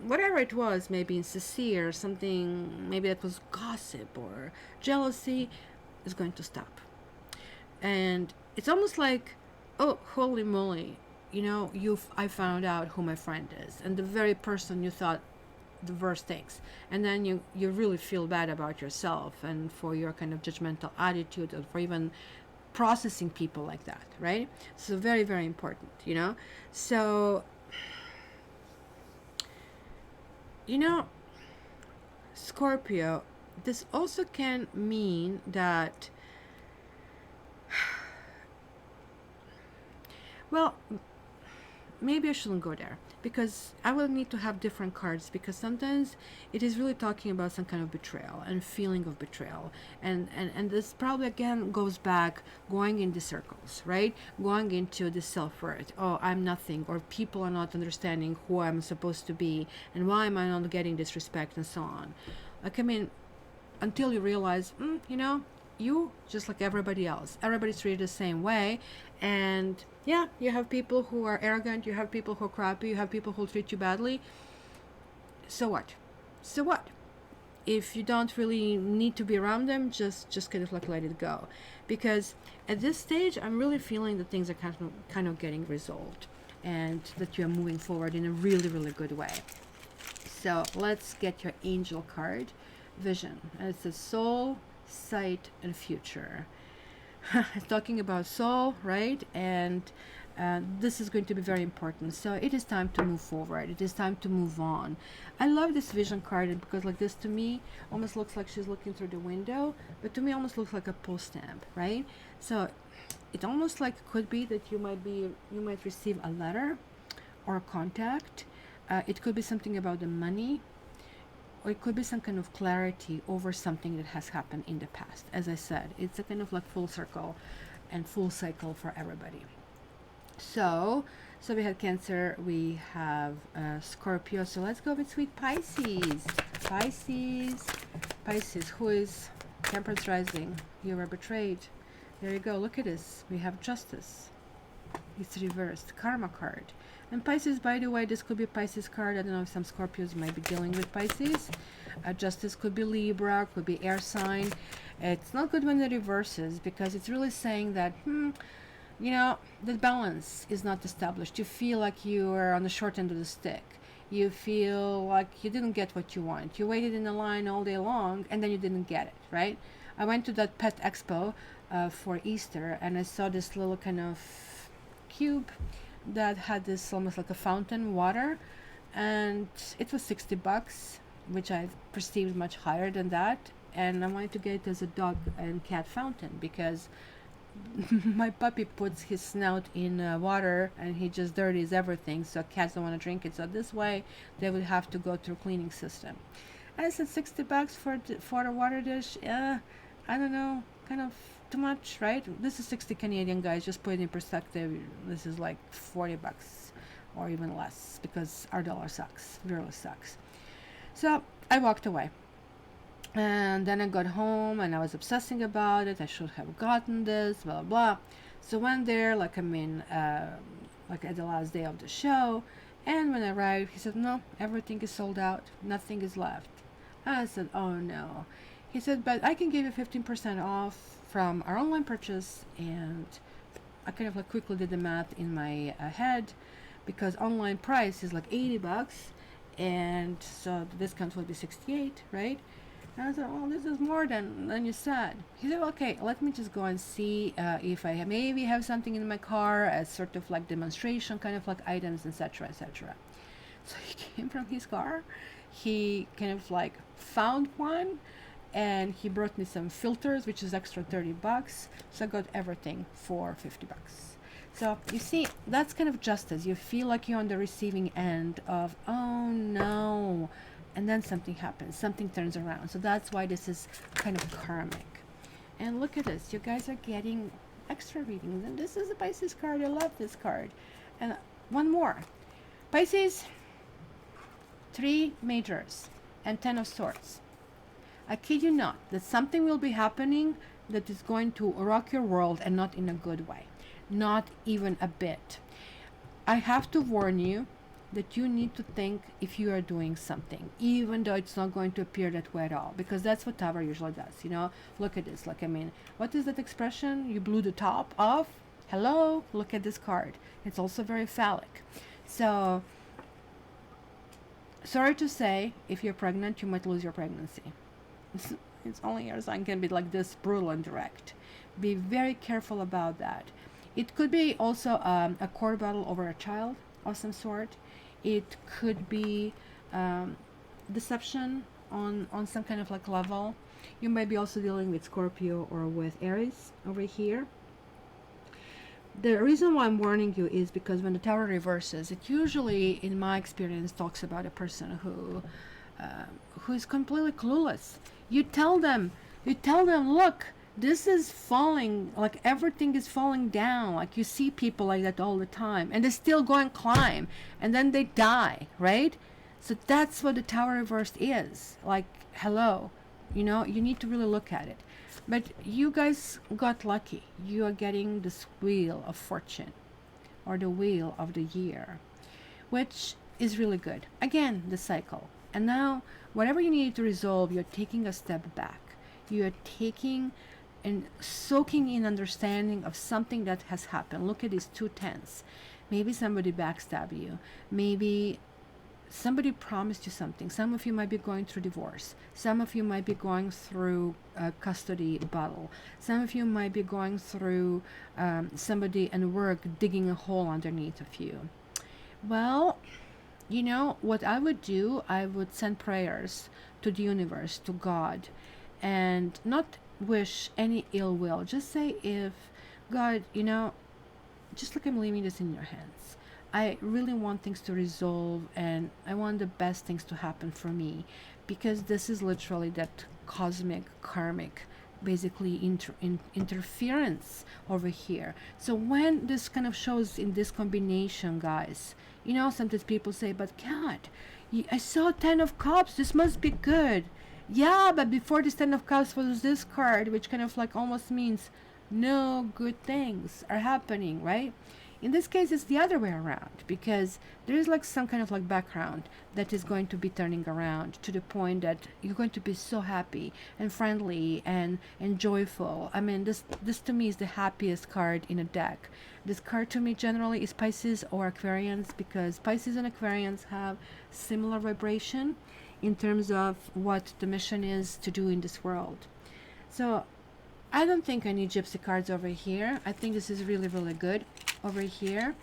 Whatever it was, maybe insincere, something, maybe it was gossip or jealousy, is going to stop. And it's almost like, oh, holy moly, you know, I found out who my friend is, and the very person you thought the worst things, and then you really feel bad about yourself and for your kind of judgmental attitude, or for even processing people like that, right? So very, very important, you know. So, you know, Scorpio, this also can mean that, well, maybe I shouldn't go there, because I will need to have different cards, because sometimes it is really talking about some kind of betrayal and feeling of betrayal, and this probably again goes back, going in the circles, right? Going into the self-worth. Oh, I'm nothing, or people are not understanding who I'm supposed to be, and why am I not getting this respect, and so on. Like, I mean, until you realize, you know, you just like everybody else, everybody's treated the same way. And yeah, you have people who are arrogant, you have people who are crappy, you have people who treat you badly. So what? So what? If you don't really need to be around them, just kind of like let it go. Because at this stage, I'm really feeling that things are kind of getting resolved, and that you are moving forward in a really, really good way. So let's get your angel card, Vision. And it says soul, sight, and future. It's talking about soul, right? And this is going to be very important. So it is time to move forward. It is time to move on. I love this Vision card, because like this, to me, almost looks like she's looking through the window, but to me almost looks like a post stamp, right? So it almost like could be that you might receive a letter or a contact. It could be something about the money, or it could be some kind of clarity over something that has happened in the past. As I said, it's a kind of like full circle and full cycle for everybody. So we had Cancer, we have Scorpio. So let's go with sweet Pisces. Pisces, who is Temperance rising. You were betrayed. There you go. Look at this. We have Justice. It's reversed. Karma card. And Pisces, by the way, this could be a Pisces card. I don't know if some Scorpios might be dealing with Pisces. Justice could be Libra, could be air sign. It's not good when it reverses, because it's really saying that, you know, the balance is not established. You feel like you are on the short end of the stick. You feel like you didn't get what you want. You waited in the line all day long, and then you didn't get it, right? I went to that pet expo for Easter, and I saw this little kind of cube that had this almost like a fountain water, and it was $60, which I perceived much higher than that. And I wanted to get it as a dog and cat fountain, because my puppy puts his snout in water and he just dirties everything, so cats don't want to drink it. So this way they would have to go through a cleaning system. And I said $60 for the water dish. I don't know, kind of too much, right? This is 60 Canadian, guys. Just put it in perspective. This is like $40 or even less, because our dollar sucks, really sucks. So I walked away, and then I got home and I was obsessing about it. I should have gotten this, blah blah. So went there, like, I mean, like at the last day of the show, and when I arrived, he said, no, everything is sold out, nothing is left. I said, oh no. He said, but I can give you 15% off from our online purchase, and I kind of like quickly did the math in my head, because online price is like 80 bucks, and so the discount will be 68, right? And I said, well, this is more than you said. He said, okay, let me just go and see if I maybe have something in my car as sort of like demonstration kind of like items, etc., etc. So he came from his car, he kind of like found one, and he brought me some filters, which is extra 30 bucks. So I got everything for 50 bucks. So you see, that's kind of justice. You feel like you're on the receiving end of, oh no, and then something happens, something turns around. So that's why this is kind of karmic. And look at this, you guys are getting extra readings, and this is a Pisces card. I love this card. And one more, Pisces, 3 majors and 10 of swords. I kid you not, that something will be happening that is going to rock your world, and not in a good way, not even a bit. I have to warn you that you need to think if you are doing something, even though it's not going to appear that way at all, because that's what Tower usually does. You know, look at this. Like, I mean, what is that expression? You blew the top off. Hello, look at this card. It's also very phallic. So, sorry to say, if you're pregnant, you might lose your pregnancy. It's only your sign can be like this brutal and direct. Be very careful about that. It could be also a court battle over a child of some sort. It could be deception on some kind of like level. You might be also dealing with Scorpio or with Aries over here. The reason why I'm warning you is because when the Tower reverses, it usually, in my experience, talks about a person who is completely clueless. You tell them, look, this is falling, like everything is falling down. Like you see people like that all the time, and they still go and climb, and then they die, right? So that's what the Tower reversed is. Like, hello, you know, you need to really look at it. But you guys got lucky. You are getting this wheel of fortune, or the wheel of the year, which is really good. Again, the cycle. And now, whatever you need to resolve, you're taking a step back. You're taking and soaking in understanding of something that has happened. Look at these 2 tens. Maybe somebody backstabbed you. Maybe somebody promised you something. Some of you might be going through divorce. Some of you might be going through a custody battle. Some of you might be going through somebody and work digging a hole underneath of you. Well, you know, what I would do, I would send prayers to the universe, to God, and not wish any ill will. Just say, if God, you know, just like I'm leaving this in your hands. I really want things to resolve, and I want the best things to happen for me, because this is literally that cosmic, karmic, basically interference over here. So when this kind of shows in this combination, guys, you know, sometimes people say, but God, I saw 10 of cups, this must be good. Yeah, but before this 10 of cups was this card, which kind of like almost means no good things are happening, right? In this case, it's the other way around, because there is like some kind of like background that is going to be turning around to the point that you're going to be so happy and friendly and joyful. I mean, this to me is the happiest card in a deck. This card to me generally is Pisces or Aquarians, because Pisces and Aquarians have similar vibration in terms of what the mission is to do in this world. So I don't think I need gypsy cards over here. I think this is really, really good over here.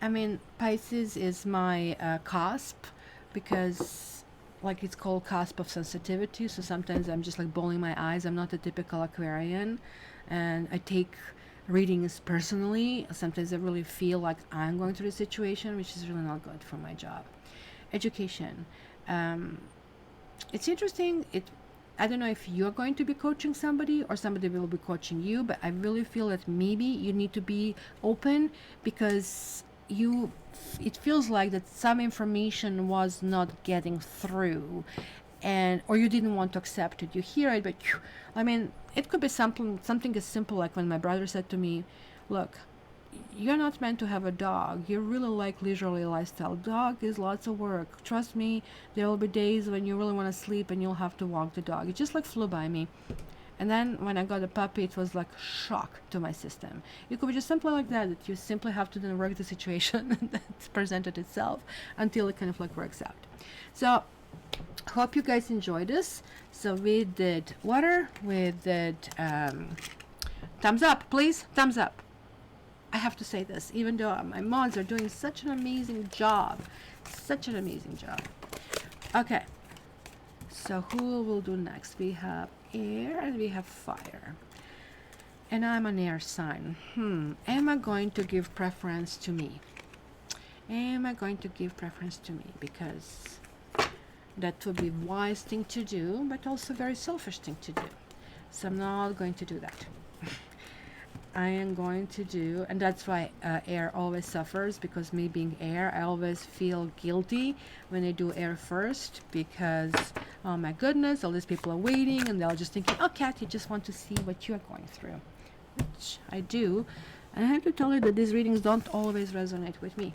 I mean, Pisces is my cusp, because like it's called cusp of sensitivity. So sometimes I'm just like bawling my eyes. I'm not a typical Aquarian, and I take readings personally. Sometimes I really feel like I'm going through the situation, which is really not good for my job. Education. It's interesting. I don't know if you're going to be coaching somebody or somebody will be coaching you, but I really feel that maybe you need to be open, because it feels like that some information was not getting through, and or you didn't want to accept it. You hear it, but I mean, it could be something as simple like when my brother said to me, look, you're not meant to have a dog. You really like leisurely lifestyle. Dog is lots of work. Trust me, there will be days when you really want to sleep and you'll have to walk the dog. It just like flew by me. And then when I got a puppy, it was like shock to my system. It could be just something like that, that you simply have to then work the situation that's presented itself until it kind of like works out. So hope you guys enjoyed this. So we did water, we did thumbs up, please, thumbs up. I have to say this, even though my mods are doing such an amazing job. Such an amazing job. Okay. So who will do next? We have air and we have fire. And I'm an air sign. Am I going to give preference to me? Am I going to give preference to me? Because that would be a wise thing to do, but also a very selfish thing to do. So I'm not going to do that. I am going to do, and that's why air always suffers, because me being air, I always feel guilty when I do air first, because oh my goodness, all these people are waiting and they're just thinking, oh Kat, you just want to see what you're going through, which I do. And I have to tell you that these readings don't always resonate with me,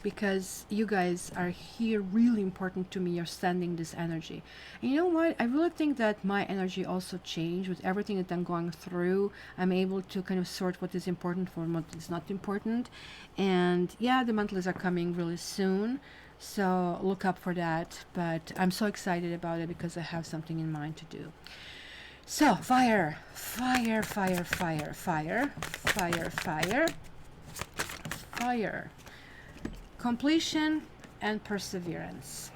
because you guys are here really important to me. You're sending this energy, and you know what, I really think that my energy also changed with everything that I'm going through. I'm able to kind of sort what is important from what is not important. And yeah, the monthlies are coming really soon, so look up for that. But I'm so excited about it because I have something in mind to do. So fire, fire, fire, fire, fire, fire, fire, fire. Completion and perseverance.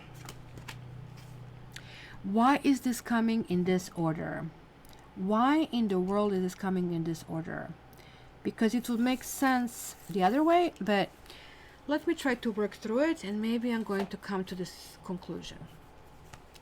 Why is this coming in this order? Why in the world is this coming in this order? Because it would make sense the other way, but let me try to work through it, and maybe I'm going to come to this conclusion.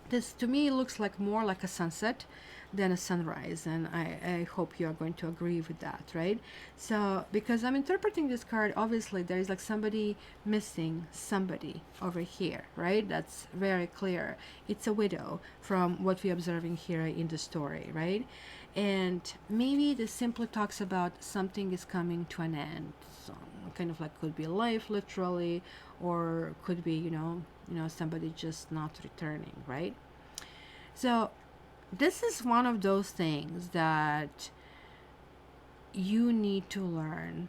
This to me looks like more like a sunset than a sunrise, and I hope you are going to agree with that, right? So because I'm interpreting this card, obviously there is like somebody missing somebody over here, right? That's very clear. It's a widow from what we're observing here in the story, right? And maybe this simply talks about something is coming to an end. So kind of like could be life literally, or could be you know somebody just not returning, right? So this is one of those things that you need to learn.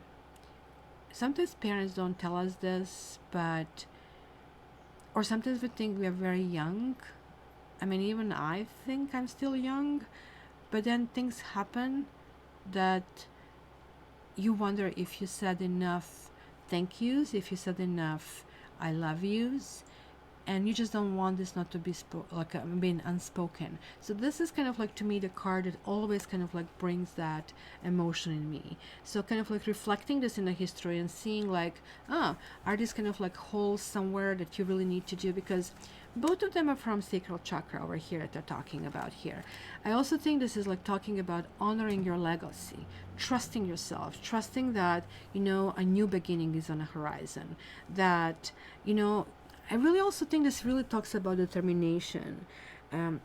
Sometimes parents don't tell us this, but or sometimes we think we are very young. I mean, even I think I'm still young, but then things happen that you wonder if you said enough thank yous, if you said enough I love yous, and you just don't want this not to be being unspoken. So this is kind of like, to me, the card that always kind of like brings that emotion in me. So kind of like reflecting this in the history and seeing like, are these kind of like holes somewhere that you really need to do, because both of them are from sacral chakra over here that they're talking about here. I also think this is like talking about honoring your legacy, trusting yourself, trusting that a new beginning is on the horizon, that I really also think this really talks about determination,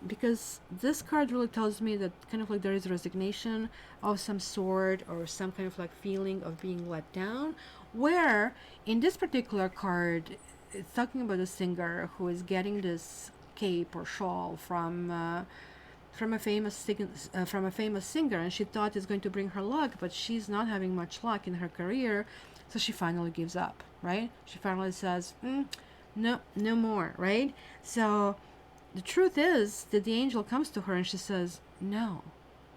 because this card really tells me that kind of like there is resignation of some sort, or some kind of like feeling of being let down, where in this particular card it's talking about a singer who is getting this cape or shawl from a famous singer, and she thought it's going to bring her luck, but she's not having much luck in her career, so she finally gives up, right? She finally says, no more, right? So the truth is that the angel comes to her and she says, no,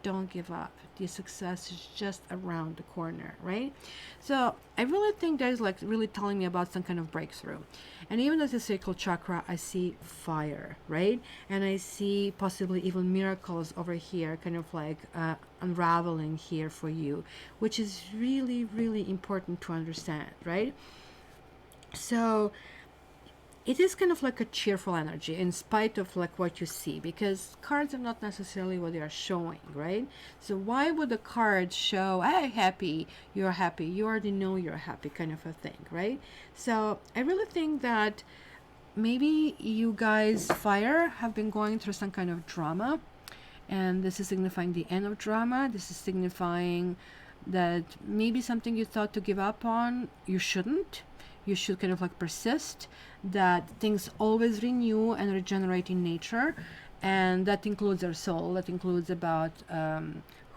don't give up. The success is just around the corner, right? So I really think there's like really telling me about some kind of breakthrough. And even as a sacral chakra, I see fire, right? And I see possibly even miracles over here, kind of like unraveling here for you, which is really, really important to understand, right? So it is kind of like a cheerful energy in spite of like what you see, because cards are not necessarily what they are showing, right? So why would the cards show, hey, happy, you're happy, you already know you're happy, kind of a thing, right? So I really think that maybe you guys, fire, have been going through some kind of drama, and this is signifying the end of drama. This is signifying that maybe something you thought to give up on, you shouldn't. You should kind of like persist, that things always renew and regenerate in nature, And that includes our soul. That includes about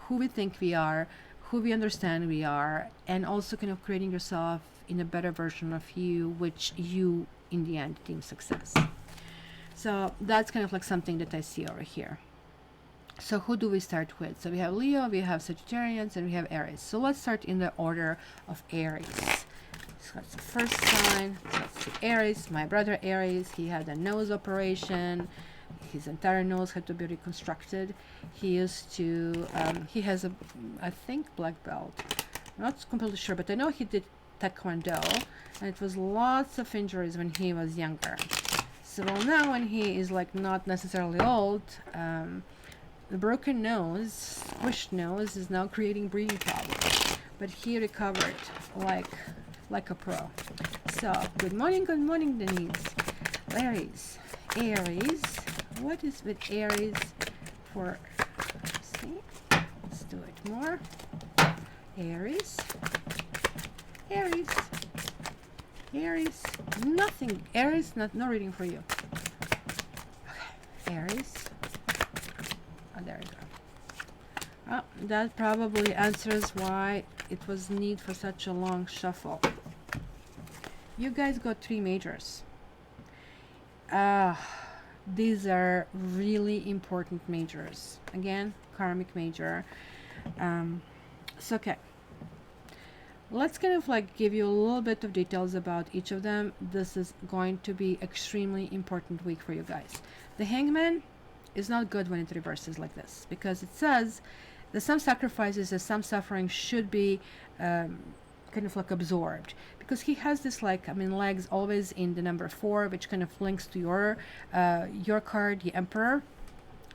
who we think we are, who we understand we are, and also kind of creating yourself in a better version of you, which you in the end deem success. So that's kind of like something that I see over here. So who do we start with? So we have Leo, we have Sagittarius, and we have Aries. So let's start in the order of Aries. So that's the first sign. So let's see, Aries, my brother Aries, he had a nose operation. His entire nose had to be reconstructed. He used to, he has a, I think, black belt. I'm not completely sure, but I know he did Taekwondo, and it was lots of injuries when he was younger. So well, now when he is like not necessarily old, the broken nose, squished nose, is now creating breathing problems. But he recovered like a pro. So good morning, Denise. Aries, Aries. What is with Aries for? See, let's do it more. Aries, Aries, Aries. Nothing. Aries, no reading for you. Okay, Aries. Oh, there we go. Oh, that probably answers why it was need for such a long shuffle. You guys got 3 majors. These are really important majors. Again, karmic major. So okay, let's kind of like give you a little bit of details about each of them. This is going to be extremely important week for you guys. The Hangman is not good when it reverses like this, because it says that some sacrifices and some suffering should be kind of like absorbed, because he has this like, I mean, legs always in the number 4, which kind of links to your card, the Emperor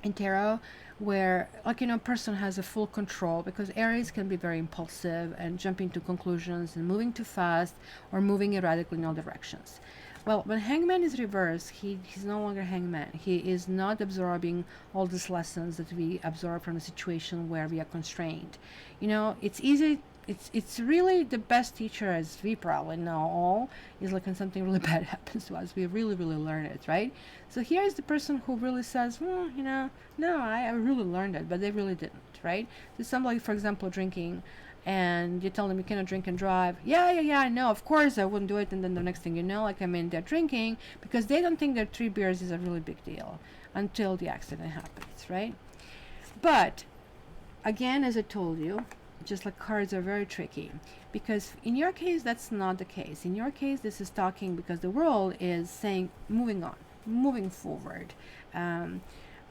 in tarot, where like, you know, a person has a full control, because Aries can be very impulsive and jumping to conclusions and moving too fast or moving erratically in all directions. Well, when Hangman is reversed, he's no longer Hangman. He is not absorbing all these lessons that we absorb from a situation where we are constrained. You know, it's easy. It's really the best teacher, as we probably know all, is like when something really bad happens to us. We really learn it, right? So here's the person who really says, well, you know, no, I really learned it, but they really didn't, right? So somebody, for example, drinking, and you tell them you cannot drink and drive. Yeah, I know, of course I wouldn't do it. And then the next thing you know, like, I mean, they're drinking because they don't think that 3 beers is a really big deal until the accident happens, right? But again, as I told you, just like cards are very tricky, because in your case that's not the case. In your case, this is talking because the world is saying moving on, moving forward.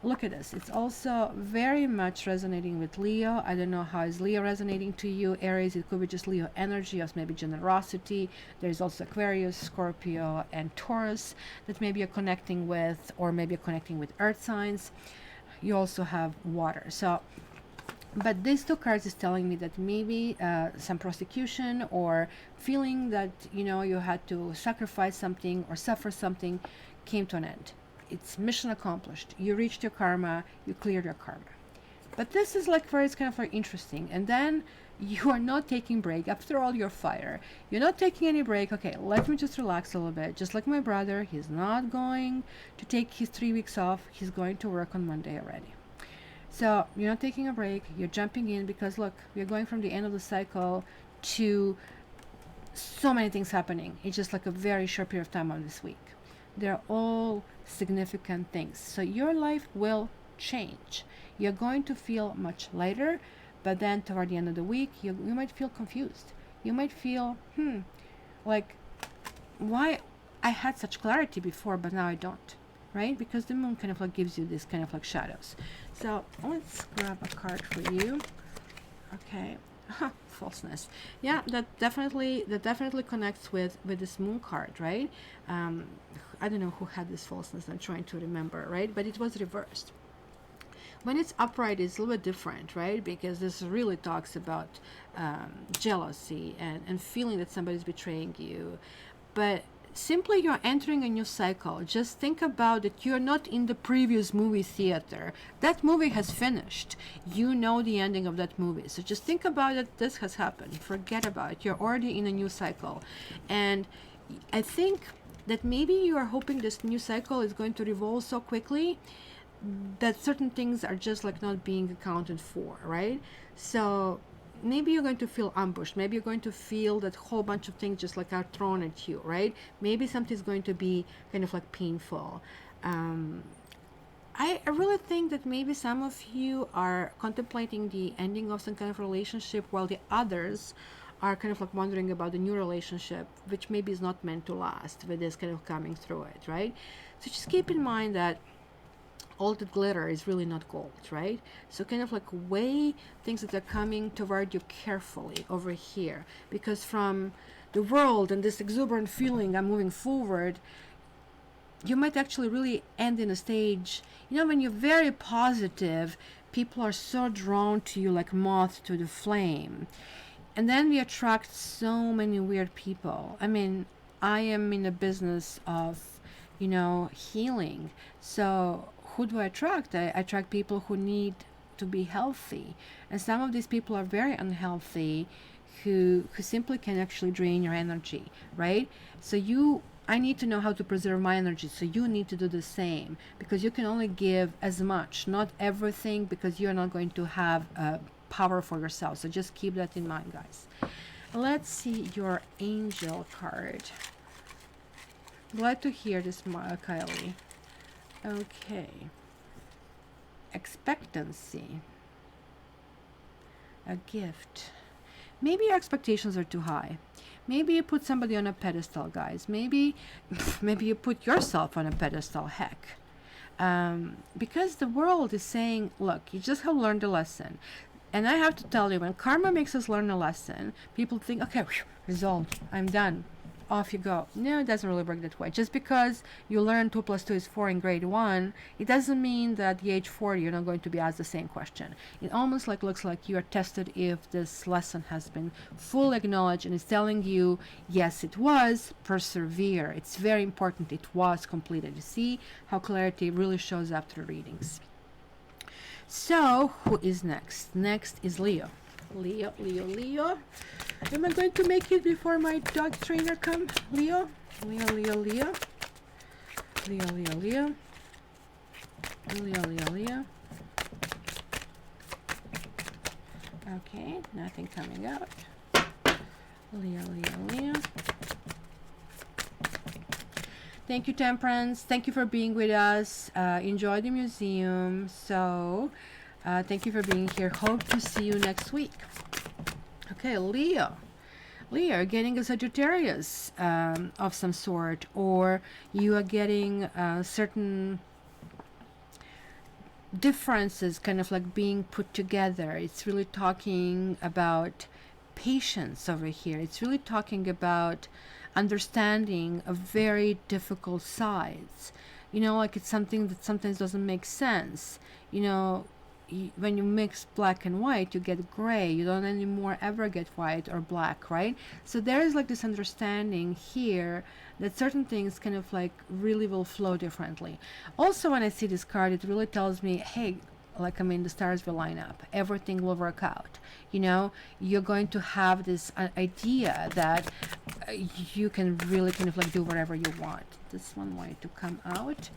Look at this. It's also very much resonating with Leo. I don't know how is Leo resonating to you. Aries, it could be just Leo energy, or maybe generosity. There's also Aquarius, Scorpio, and Taurus that maybe you're connecting with, or maybe you're connecting with earth signs. You also have water. So but these 2 cards is telling me that maybe some prosecution or feeling that, you know, you had to sacrifice something or suffer something came to an end. It's mission accomplished. You reached your karma, you cleared your karma. But this is like very, it's kind of very interesting. And then you are not taking break. After all your fire, you're not taking any break. Okay, let me just relax a little bit. Just like my brother, he's not going to take his 3 weeks off. He's going to work on Monday already. So you're not taking a break, you're jumping in, because look, we're going from the end of the cycle to so many things happening. It's just like a very short period of time on this week. They're all significant things. So your life will change. You're going to feel much lighter, but then toward the end of the week, you might feel confused. You might feel, like, why I had such clarity before, but now I don't. Right? Because the moon kind of like gives you this kind of like shadows. So let's grab a card for you. Okay. Falseness. Yeah, that definitely connects with this moon card, right? I don't know who had this falseness. I'm trying to remember, right? But it was reversed. When it's upright, it's a little bit different, right? Because this really talks about jealousy and feeling that somebody's betraying you. But simply you're entering a new cycle. Just think about it. You're not in the previous movie theater. That movie has finished. You know the ending of that movie. So just think about it. This has happened. Forget about it. You're already in a new cycle. And I think that maybe you are hoping this new cycle is going to revolve so quickly that certain things are just like not being accounted for, right? So maybe you're going to feel ambushed. Maybe you're going to feel that whole bunch of things just like are thrown at you, right? Maybe something's going to be kind of like painful. I really think that maybe some of you are contemplating the ending of some kind of relationship, while the others are kind of like wondering about the new relationship, which maybe is not meant to last, with this kind of coming through it, right? So just keep in mind that all the glitter is really not gold, right? So kind of like weigh things that are coming toward you carefully over here, because from the world and this exuberant feeling I'm moving forward, you might actually really end in a stage, you know, when you're very positive, people are so drawn to you like moth to the flame. And then we attract so many weird people. I mean, I am in a business of, you know, healing. So who do I attract? I attract people who need to be healthy. And some of these people are very unhealthy, who simply can actually drain your energy, right? So I need to know how to preserve my energy, so you need to do the same, because you can only give as much, not everything, because you're not going to have power for yourself. So just keep that in mind, guys. Let's see your angel card. Glad to hear this, Kylie. Okay. Expectancy. A gift. Maybe your expectations are too high. Maybe you put somebody on a pedestal, guys. Maybe you put yourself on a pedestal, heck. Because the world is saying, look, you just have learned a lesson. And I have to tell you, when karma makes us learn a lesson, people think, okay, resolved, I'm done. Off you go. No, it doesn't really work that way. Just because you learn 2 plus 2 is 4 in grade 1, it doesn't mean that at the age 40 you're not going to be asked the same question. It almost like looks like you are tested if this lesson has been fully acknowledged, and it's telling you, yes, it was, persevere. It's very important. It was completed. You see how clarity really shows up through readings. So, who is next? Next is Leo. Leo. Am I going to make it before my dog trainer comes? Leo. Leo. Okay, nothing coming out. Leo. Thank you, Temperance. Thank you for being with us. Enjoy the museum. So, thank you for being here. Hope to see you next week. Okay, Leo, getting a Sagittarius of some sort, or you are getting certain differences kind of like being put together. It's really talking about patience over here. It's really talking about understanding of very difficult sides. You know, like it's something that sometimes doesn't make sense. You know, when you mix black and white, you get gray. You don't anymore ever get white or black, right? So there is like this understanding here that certain things kind of like really will flow differently. Also, when I see this card, it really tells me, hey, like, I mean, the stars will line up. Everything will work out. You know, you're going to have this idea that you can really kind of like do whatever you want. This one wanted to come out.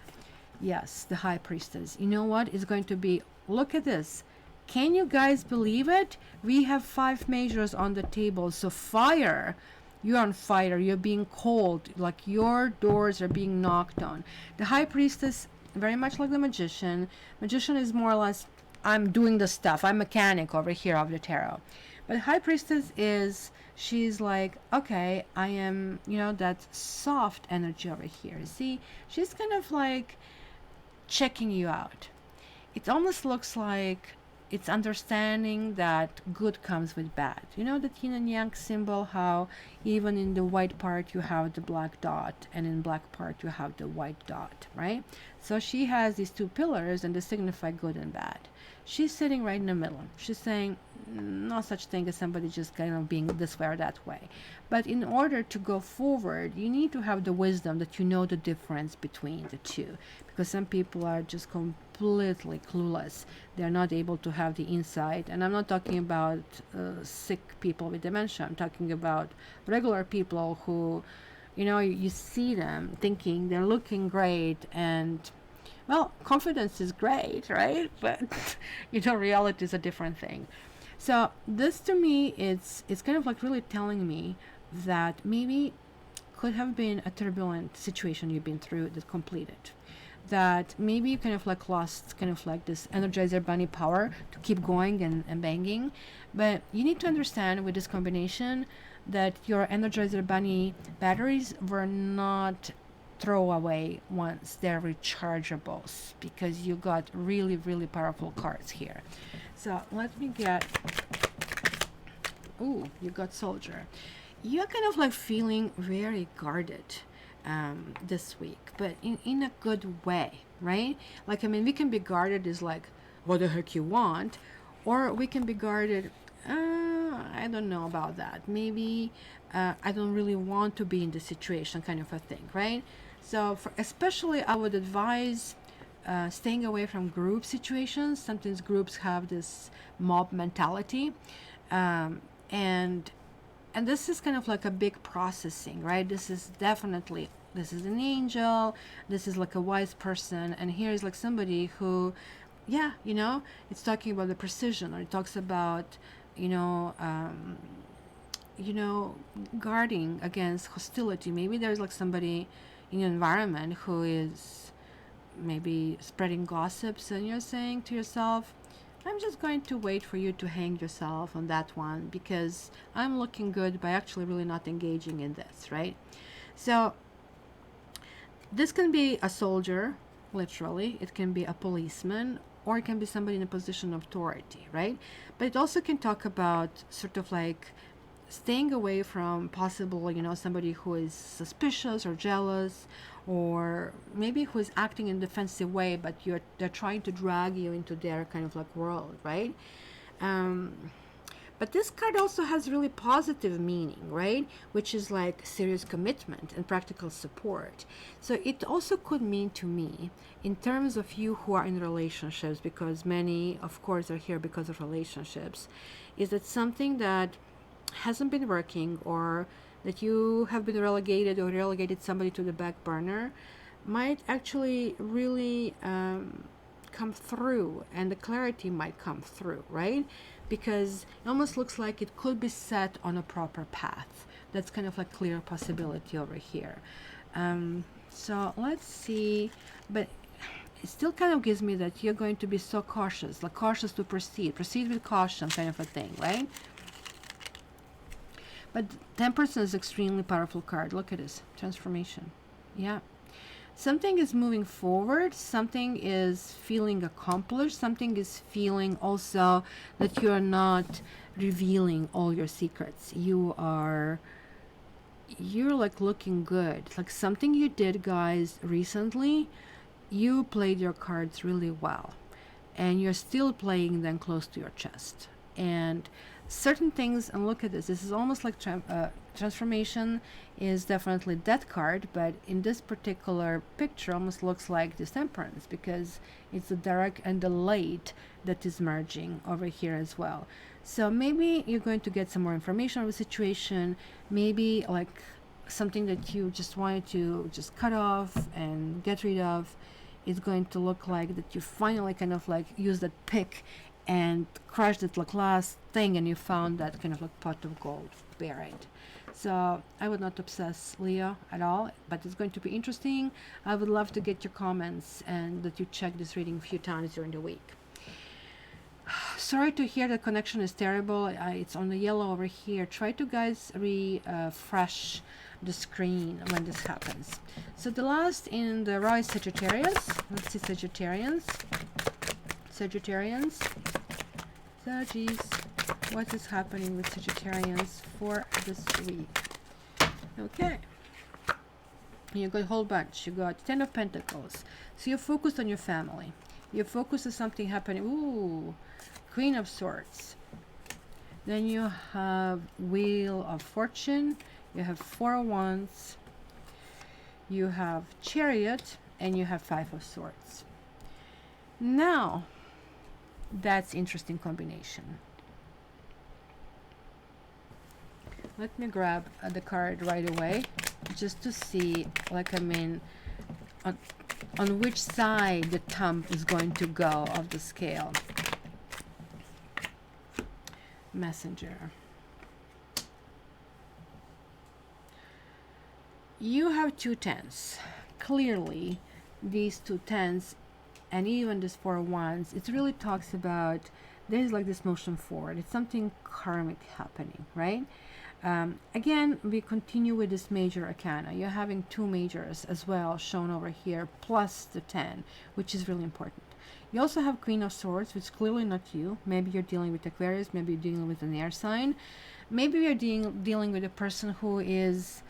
Yes, the High Priestess. You know what? It's going to be, look at this. Can you guys believe it? We have 5 measures on the table. So fire, you're on fire. You're being cold. Like your doors are being knocked on. The High Priestess, very much like the Magician. Magician is more or less, I'm doing the stuff. I'm mechanic over here of the tarot. But High Priestess is, she's like, okay, I am, you know, that soft energy over here. See, she's kind of like checking you out. It almost looks like it's understanding that good comes with bad. You know that yin and yang symbol, how even in the white part you have the black dot, and in black part you have the white dot, right? So she has these 2 pillars, and they signify good and bad. She's sitting right in the middle. She's saying, no such thing as somebody just kind of being this way or that way. But in order to go forward, you need to have the wisdom that you know the difference between the two. Because some people are just completely clueless. They're not able to have the insight. And I'm not talking about sick people with dementia. I'm talking about regular people who, you know, you see them thinking they're looking great, and Well, confidence is great, right? But reality is a different thing. So this to me, it's kind of like really telling me that maybe could have been a turbulent situation you've been through that completed. That maybe you kind of like lost kind of like this Energizer Bunny power to keep going and banging. But you need to understand with this combination that your Energizer Bunny batteries were not throwaway ones. They're rechargeables because you got really, really powerful cards here. So let me get, ooh, you got Soldier. You're kind of like feeling very guarded this week, but in a good way, right? Like, I mean, we can be guarded is like, what the heck you want? Or we can be guarded, I don't know about that. Maybe I don't really want to be in this situation kind of a thing, right? So especially I would advise staying away from group situations. Sometimes groups have this mob mentality. And this is kind of like a big processing, right? This is an angel, this is like a wise person, and here is like somebody who, yeah, it's talking about the precision, or it talks about, guarding against hostility. Maybe there's like somebody in your environment who is maybe spreading gossips, and you're saying to yourself, I'm just going to wait for you to hang yourself on that one because I'm looking good by actually really not engaging in this, right? So this can be a soldier, literally. It can be a policeman, or it can be somebody in a position of authority, right? But it also can talk about sort of like staying away from possible, somebody who is suspicious or jealous, or maybe who is acting in a defensive way, but they're trying to drag you into their kind of like world, right? But this card also has really positive meaning, right? Which is like serious commitment and practical support. So it also could mean to me, in terms of you who are in relationships, because many, of course, are here because of relationships, is that something that hasn't been working, or that you have been relegated somebody to the back burner, might actually really come through, and the clarity might come through, right? Because it almost looks like it could be set on a proper path. That's kind of like clear possibility over here. So let's see, but it still kind of gives me that you're going to be so cautious, like cautious to proceed with caution kind of a thing, right? But Temperance is extremely powerful card. Look at this. Transformation. Yeah. Something is moving forward. Something is feeling accomplished. Something is feeling also that you are not revealing all your secrets. You're like looking good. Like something you did, guys, recently, you played your cards really well. And you're still playing them close to your chest. And certain things, and look at this, this is almost like transformation is definitely that card, but in this particular picture almost looks like this Temperance, because it's the dark and the light that is merging over here as well. So maybe you're going to get some more information on the situation, maybe like something that you just wanted to just cut off and get rid of. It's going to look like that you finally kind of like use that pick and crushed it like last thing, and you found that kind of like pot of gold buried. So I would not obsess, Leo, at all, but it's going to be interesting. I would love to get your comments and that you check this reading a few times during the week. Sorry to hear the connection is terrible. It's on the yellow over here. Try to, guys, refresh the screen when this happens. So the last in the row is Sagittarius. Let's see, Sagittarians. Sagittarians. Saggies. What is happening with Sagittarians for this week? Okay. You got a whole bunch. You got 10 of Pentacles. So you're focused on your family. You're focused on something happening. Ooh. Queen of Swords. Then you have Wheel of Fortune. You have Four of Wands. You have Chariot. And you have Five of Swords. Now, that's interesting combination. Let me grab the card right away just to see, like, I mean, on which side the thumb is going to go of the scale. Messenger. You have 2 tens. Clearly, these 2 tens and even this 4 wands, it really talks about there's like this motion forward. It's something karmic happening, right? Again, we continue with this major arcana. You're having 2 majors as well shown over here, plus the 10, which is really important. You also have Queen of Swords, which is clearly not you. Maybe you're dealing with Aquarius, maybe you're dealing with an air sign. Maybe you're dealing with a person who is...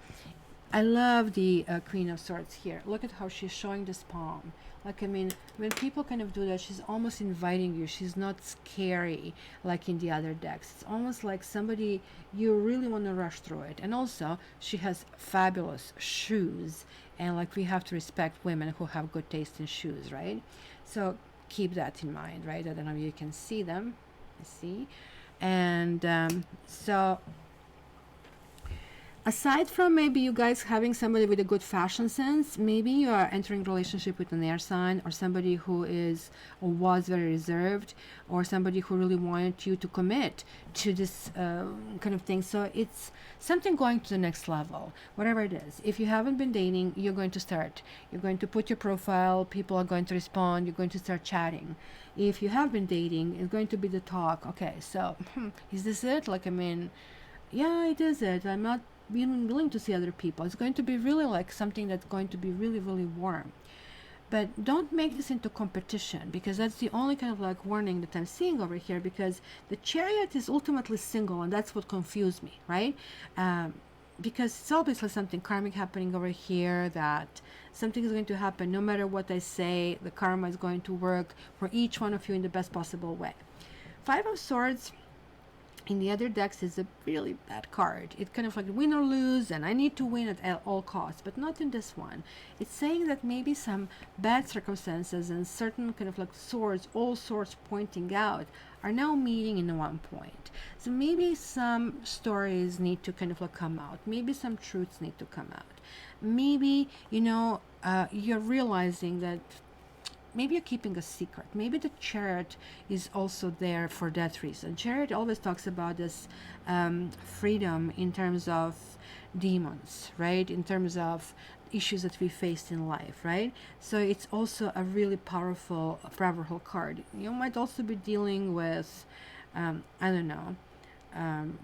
I love the Queen of Swords here. Look at how she's showing this palm. Like, I mean, when people kind of do that, she's almost inviting you. She's not scary like in the other decks. It's almost like somebody, you really want to rush through it. And also, she has fabulous shoes. And like, we have to respect women who have good taste in shoes, right? So keep that in mind, right? I don't know if you can see them. I see. And so... aside from maybe you guys having somebody with a good fashion sense, maybe you are entering a relationship with an air sign, or somebody who is or was very reserved, or somebody who really wanted you to commit to this kind of thing. So it's something going to the next level, whatever it is. If you haven't been dating, you're going to start. You're going to put your profile, people are going to respond, you're going to start chatting. If you have been dating, it's going to be the talk. Okay, so is this it? Like, I mean, yeah, it is it. I'm not being willing to see other people. It's going to be really like something that's going to be really, really warm. But don't make this into competition, because that's the only kind of like warning that I'm seeing over here, because the Chariot is ultimately single, and that's what confused me, right? Because it's obviously something karmic happening over here, that something is going to happen no matter what I say. The karma is going to work for each one of you in the best possible way. 5 of Swords in the other decks is a really bad card. It kind of like win or lose, and I need to win at all costs, but not in this one. It's saying that maybe some bad circumstances and certain kind of like swords, all swords pointing out, are now meeting in one point. So maybe some stories need to kind of like come out. Maybe some truths need to come out. Maybe, you know, you're realizing that maybe you're keeping a secret. Maybe the Chariot is also there for that reason. Chariot always talks about this freedom in terms of demons, right? In terms of issues that we faced in life, right? So it's also a really powerful card. You might also be dealing with, I don't know,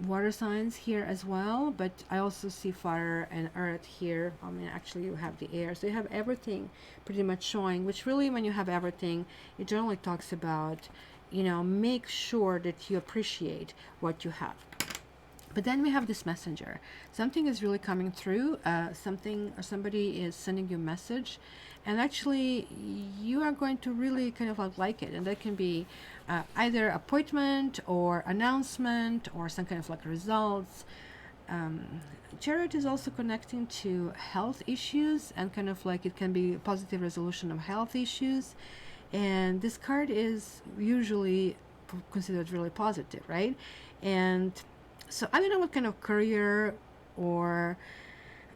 water signs here as well, but I also see fire and earth here. I mean, actually you have the air, so you have everything pretty much showing, which really, when you have everything, it generally talks about, you know, make sure that you appreciate what you have. But then we have this messenger. Something is really coming through, something or somebody is sending you a message, and actually you are going to really kind of like it. And that can be either appointment or announcement or some kind of like results. Chariot is also connecting to health issues, and kind of like it can be a positive resolution of health issues. And this card is usually considered really positive, right? And so I don't know what kind of career or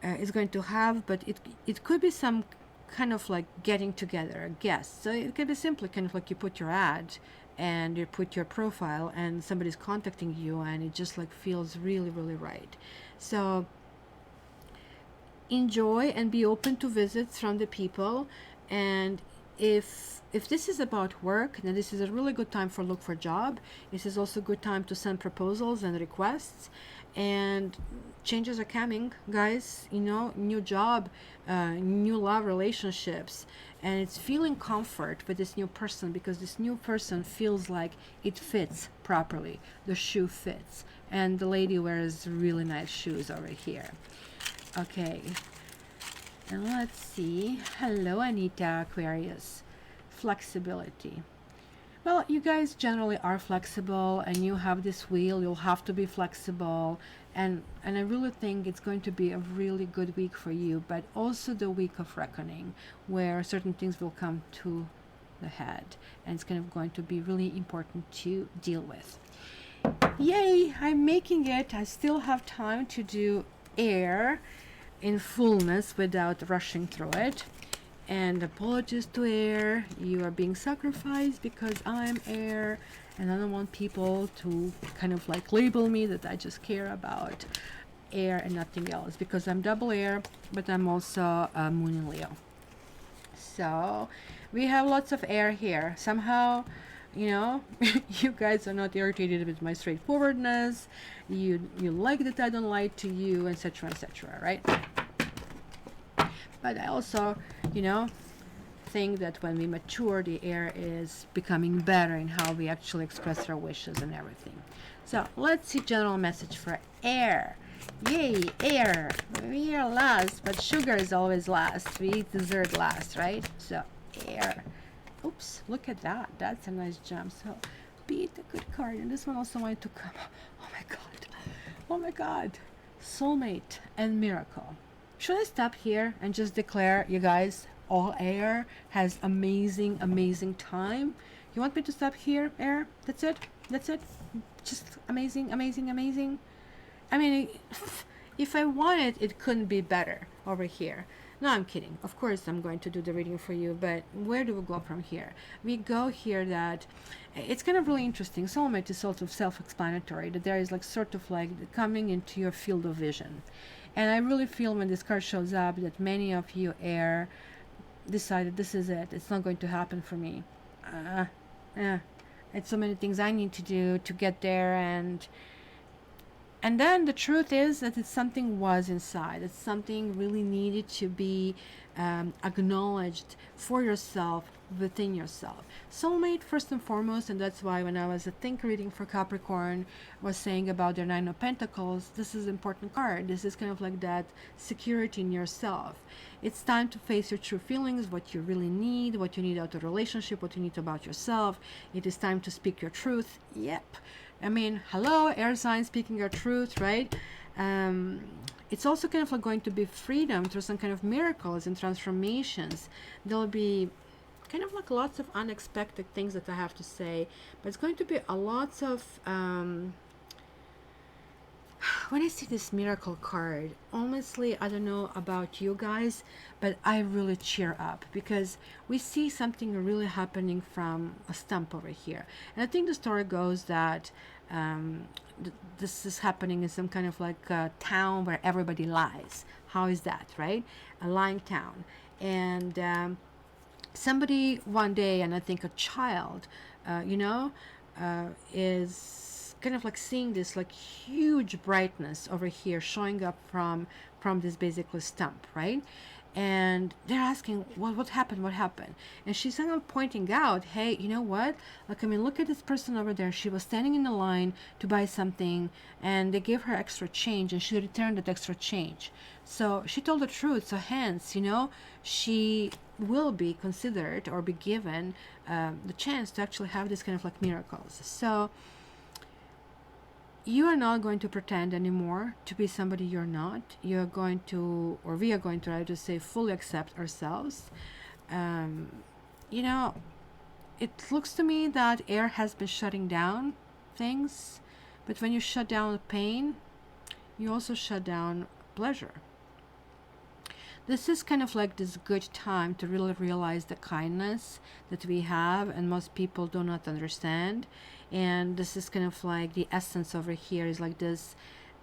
is going to have, but it could be some kind of like getting together, a guest. So it could be simply kind of like you put your ad and you put your profile and somebody's contacting you, and it just like feels really, really right. So enjoy and be open to visits from the people. And if this is about work, then this is a really good time for look for a job. This is also a good time to send proposals and requests. And changes are coming, guys. You know, new job, new love relationships, and it's feeling comfort with this new person, because this new person feels like it fits properly. The shoe fits, and the lady wears really nice shoes over here. Okay, and let's see. Hello, Anita, Aquarius. Flexibility. Well, you guys generally are flexible, and you have this wheel. You'll have to be flexible, and I really think it's going to be a really good week for you, but also the week of reckoning, where certain things will come to the head, and it's kind of going to be really important to deal with. Yay, I'm making it. I still have time to do air in fullness without rushing through it. And apologies to air, you are being sacrificed because I'm air, and I don't want people to kind of like label me that I just care about air and nothing else, because I'm double air, but I'm also moon in Leo. So we have lots of air here. Somehow, you know, you guys are not irritated with my straightforwardness. You like that I don't lie to you, etc., etc., right? But I also, you know, think that when we mature, the air is becoming better in how we actually express our wishes and everything. So let's see general message for air. Yay, air. We are last, but sugar is always last. We eat dessert last, right? So air. Oops, look at that. That's a nice gem. So beat a good card. And this one also wanted to come. Oh my god. Oh my god. Soulmate and miracle. Should I stop here and just declare, you guys, all air has amazing, amazing time? You want me to stop here, air? That's it? That's it? Just amazing, amazing, amazing? I mean, if I wanted, it couldn't be better over here. No, I'm kidding. Of course, I'm going to do the reading for you, but where do we go from here? We go here that it's kind of really interesting. Soulmate is sort of self-explanatory, that there is like sort of like coming into your field of vision. And I really feel when this card shows up that many of you air decided this is it. It's not going to happen for me. It's so many things I need to do to get there, and then the truth is that it's something was inside. It's something really needed to be acknowledged for yourself, within yourself. Soulmate first and foremost, and that's why when I was a think reading for Capricorn was saying about their Nine of Pentacles, this is an important card. This is kind of like that security in yourself. It's time to face your true feelings, what you really need, what you need out of a relationship, what you need about yourself. It is time to speak your truth. Yep. I mean, hello, air sign speaking your truth, right? It's also kind of like going to be freedom through some kind of miracles and transformations. There'll be kind of like lots of unexpected things that I have to say, but it's going to be a lots of when I see this miracle card, honestly, I don't know about you guys, but I really cheer up because we see something really happening from a stump over here. And I think the story goes that this is happening in some kind of like a town where everybody lies. How is that, right? A lying town. And somebody one day, and I think a child, is kind of like seeing this like huge brightness over here showing up from this basically stump, right? And they're asking what happened, and she's kind of pointing out, hey, you know what, like, I mean, look at this person over there. She was standing in the line to buy something, and they gave her extra change, and she returned that extra change. So she told the truth, so hence, she will be considered or be given the chance to actually have this kind of like miracles. So you are not going to pretend anymore to be somebody you're not. You're going to, or we are going to, I just say, fully accept ourselves. It looks to me that air has been shutting down things, but when you shut down pain, you also shut down pleasure. This is kind of like this good time to really realize the kindness that we have, and most people do not understand. And this is kind of like the essence over here is like this,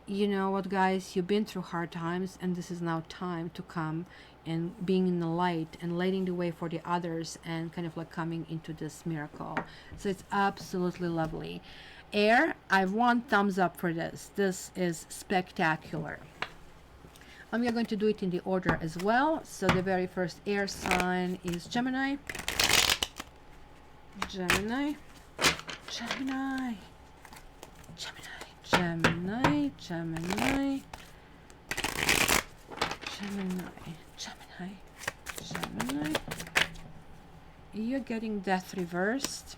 you know what, guys, you've been through hard times, and this is now time to come and being in the light and lighting the way for the others and kind of like coming into this miracle. So it's absolutely lovely. Air, I want thumbs up for this. This is spectacular. And we are going to do it in the order as well. So the very first air sign is Gemini. Gemini. Gemini. Gemini. Gemini. Gemini. Gemini. Gemini. Gemini. You're getting Death reversed.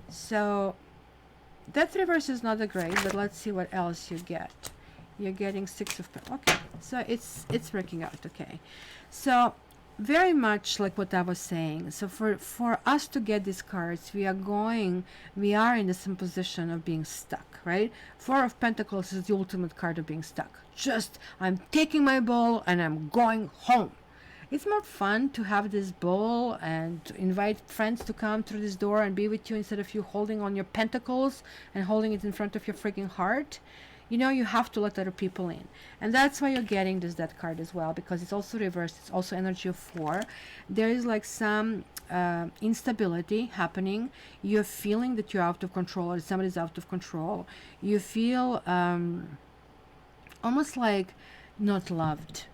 So Death reversed is not that great, but let's see what else you get. You're getting Six of Pentacles. Okay, so it's working out. Okay, so very much like what I was saying. So for us to get these cards, we are in the same position of being stuck, right? Four of Pentacles is the ultimate card of being stuck. Just, I'm taking my ball and I'm going home. It's more fun to have this ball and to invite friends to come through this door and be with you instead of you holding on your pentacles and holding it in front of your freaking heart. You know, you have to let other people in. And that's why you're getting this death card as well, because it's also reversed. It's also energy of 4. There is like some instability happening. You're feeling that you're out of control, or somebody's out of control. You feel almost like not loved.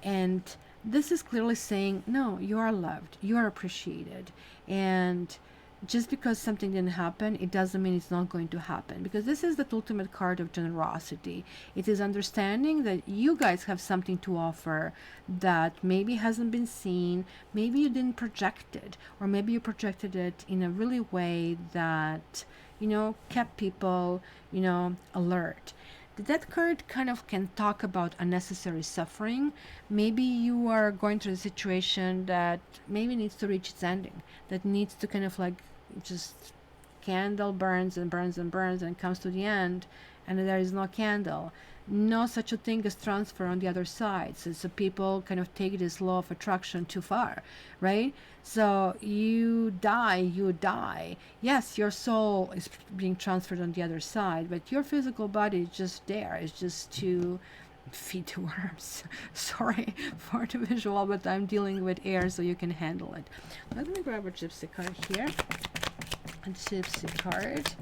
And this is clearly saying, no, you are loved, you are appreciated. And just because something didn't happen, it doesn't mean it's not going to happen, because this is the ultimate card of generosity. It is understanding that you guys have something to offer that maybe hasn't been seen, maybe you didn't project it, or maybe you projected it in a really way that, you know, kept people, you know, alert. The death card kind of can talk about unnecessary suffering. Maybe you are going through a situation that maybe needs to reach its ending, that needs to kind of like just candle burns and burns and burns and comes to the end, and there is no candle. No such a thing as transfer on the other side. So people kind of take this law of attraction too far, right? So you die. Yes, your soul is being transferred on the other side, but your physical body is just there. It's just to feed the worms. Sorry for the visual, but I'm dealing with air, so you can handle it. Let me grab a gypsy card here. A gypsy card.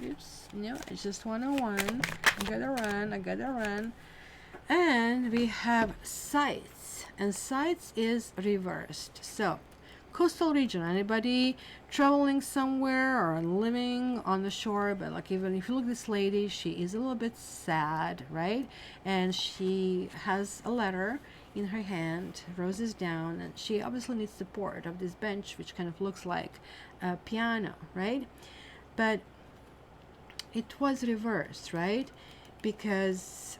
Oops, no, it's just 101. I gotta run. And we have sights, and sights is reversed. So, coastal region, anybody traveling somewhere or living on the shore, but like even if you look at this lady, she is a little bit sad, right? And she has a letter in her hand, roses down, and she obviously needs support of this bench, which kind of looks like a piano, right? But it was reversed, right? Because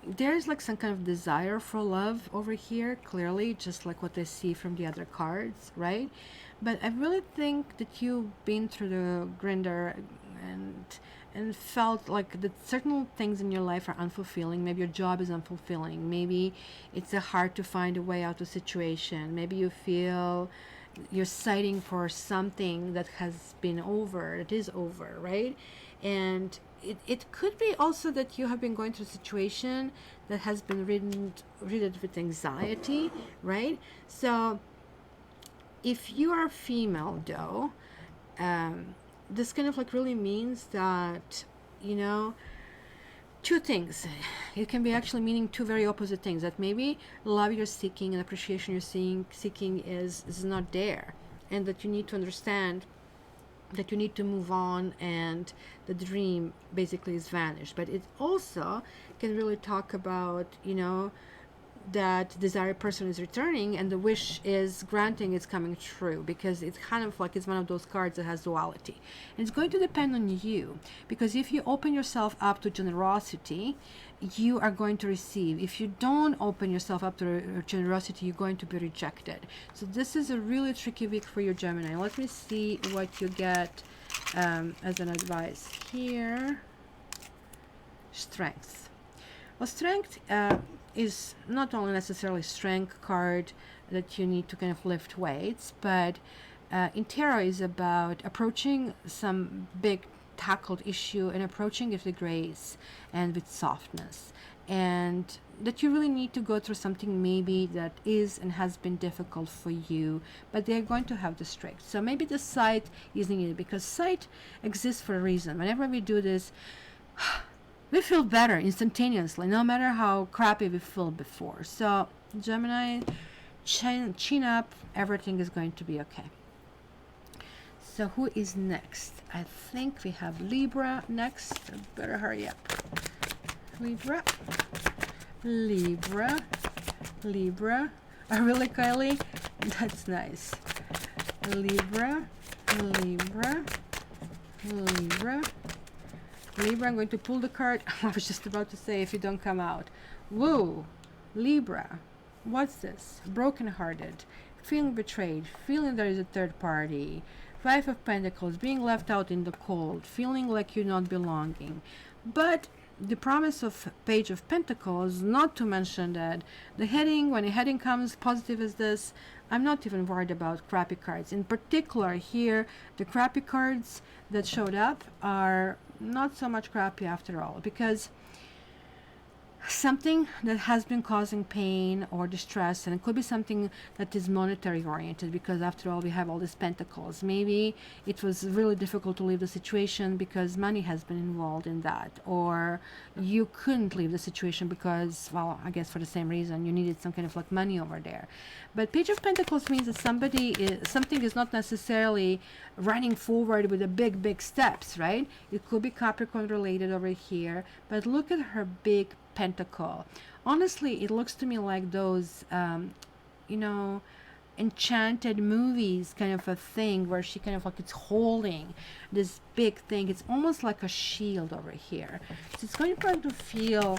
there's like some kind of desire for love over here, clearly, just like what I see from the other cards, right? But I really think that you've been through the grinder and felt like that certain things in your life are unfulfilling. Maybe your job is unfulfilling. Maybe it's hard to find a way out of a situation. Maybe you feel you're citing for something that has been over, it is over, right? And it could be also that you have been going through a situation that has been ridden with anxiety, right? So if you are female though, this kind of like really means that, you know, two things. It can be actually meaning two very opposite things, that maybe love you're seeking and appreciation you're seeking is not there, and that you need to understand that you need to move on and the dream basically is vanished. But it also can really talk about, you know, that desired person is returning and the wish is granting, it's coming true, because it's kind of like it's one of those cards that has duality. And it's going to depend on you, because if you open yourself up to generosity, you are going to receive. If you don't open yourself up to generosity, you're going to be rejected. So this is a really tricky week for your Gemini. Let me see what you get as an advice here. Strength. Well, strength is not only necessarily strength card that you need to kind of lift weights, but in tarot is about approaching some big tackled issue and approaching it with grace and with softness, and that you really need to go through something maybe that is and has been difficult for you, but they're going to have the strength. So maybe the sight is needed, because sight exists for a reason. Whenever we do this, we feel better instantaneously, no matter how crappy we feel before. So Gemini, chin up, everything is going to be okay. So who is next? I think we have Libra next. I better hurry up. Libra. Oh, really, Kylie? That's nice. Libra. Libra, I'm going to pull the card. I was just about to say, if you don't come out. Whoa, Libra. What's this? Brokenhearted, feeling betrayed, feeling there is a third party. 5 of Pentacles, being left out in the cold, feeling like you're not belonging. But the promise of Page of Pentacles, not to mention that the heading, when a heading comes positive as this, I'm not even worried about crappy cards. In particular here, the crappy cards that showed up are not so much crappy after all, because something that has been causing pain or distress, and it could be something that is monetary oriented, because after all we have all these pentacles. Maybe it was really difficult to leave the situation because money has been involved in that, or you couldn't leave the situation because, well, I guess for the same reason, you needed some kind of like money over there. But Page of Pentacles means that something is not necessarily running forward with the big steps, right? It could be Capricorn related over here, but look at her big pentacle. Honestly, it looks to me like those you know, enchanted movies kind of a thing, where she kind of like, it's holding this big thing. It's almost like a shield over here. So it's going to feel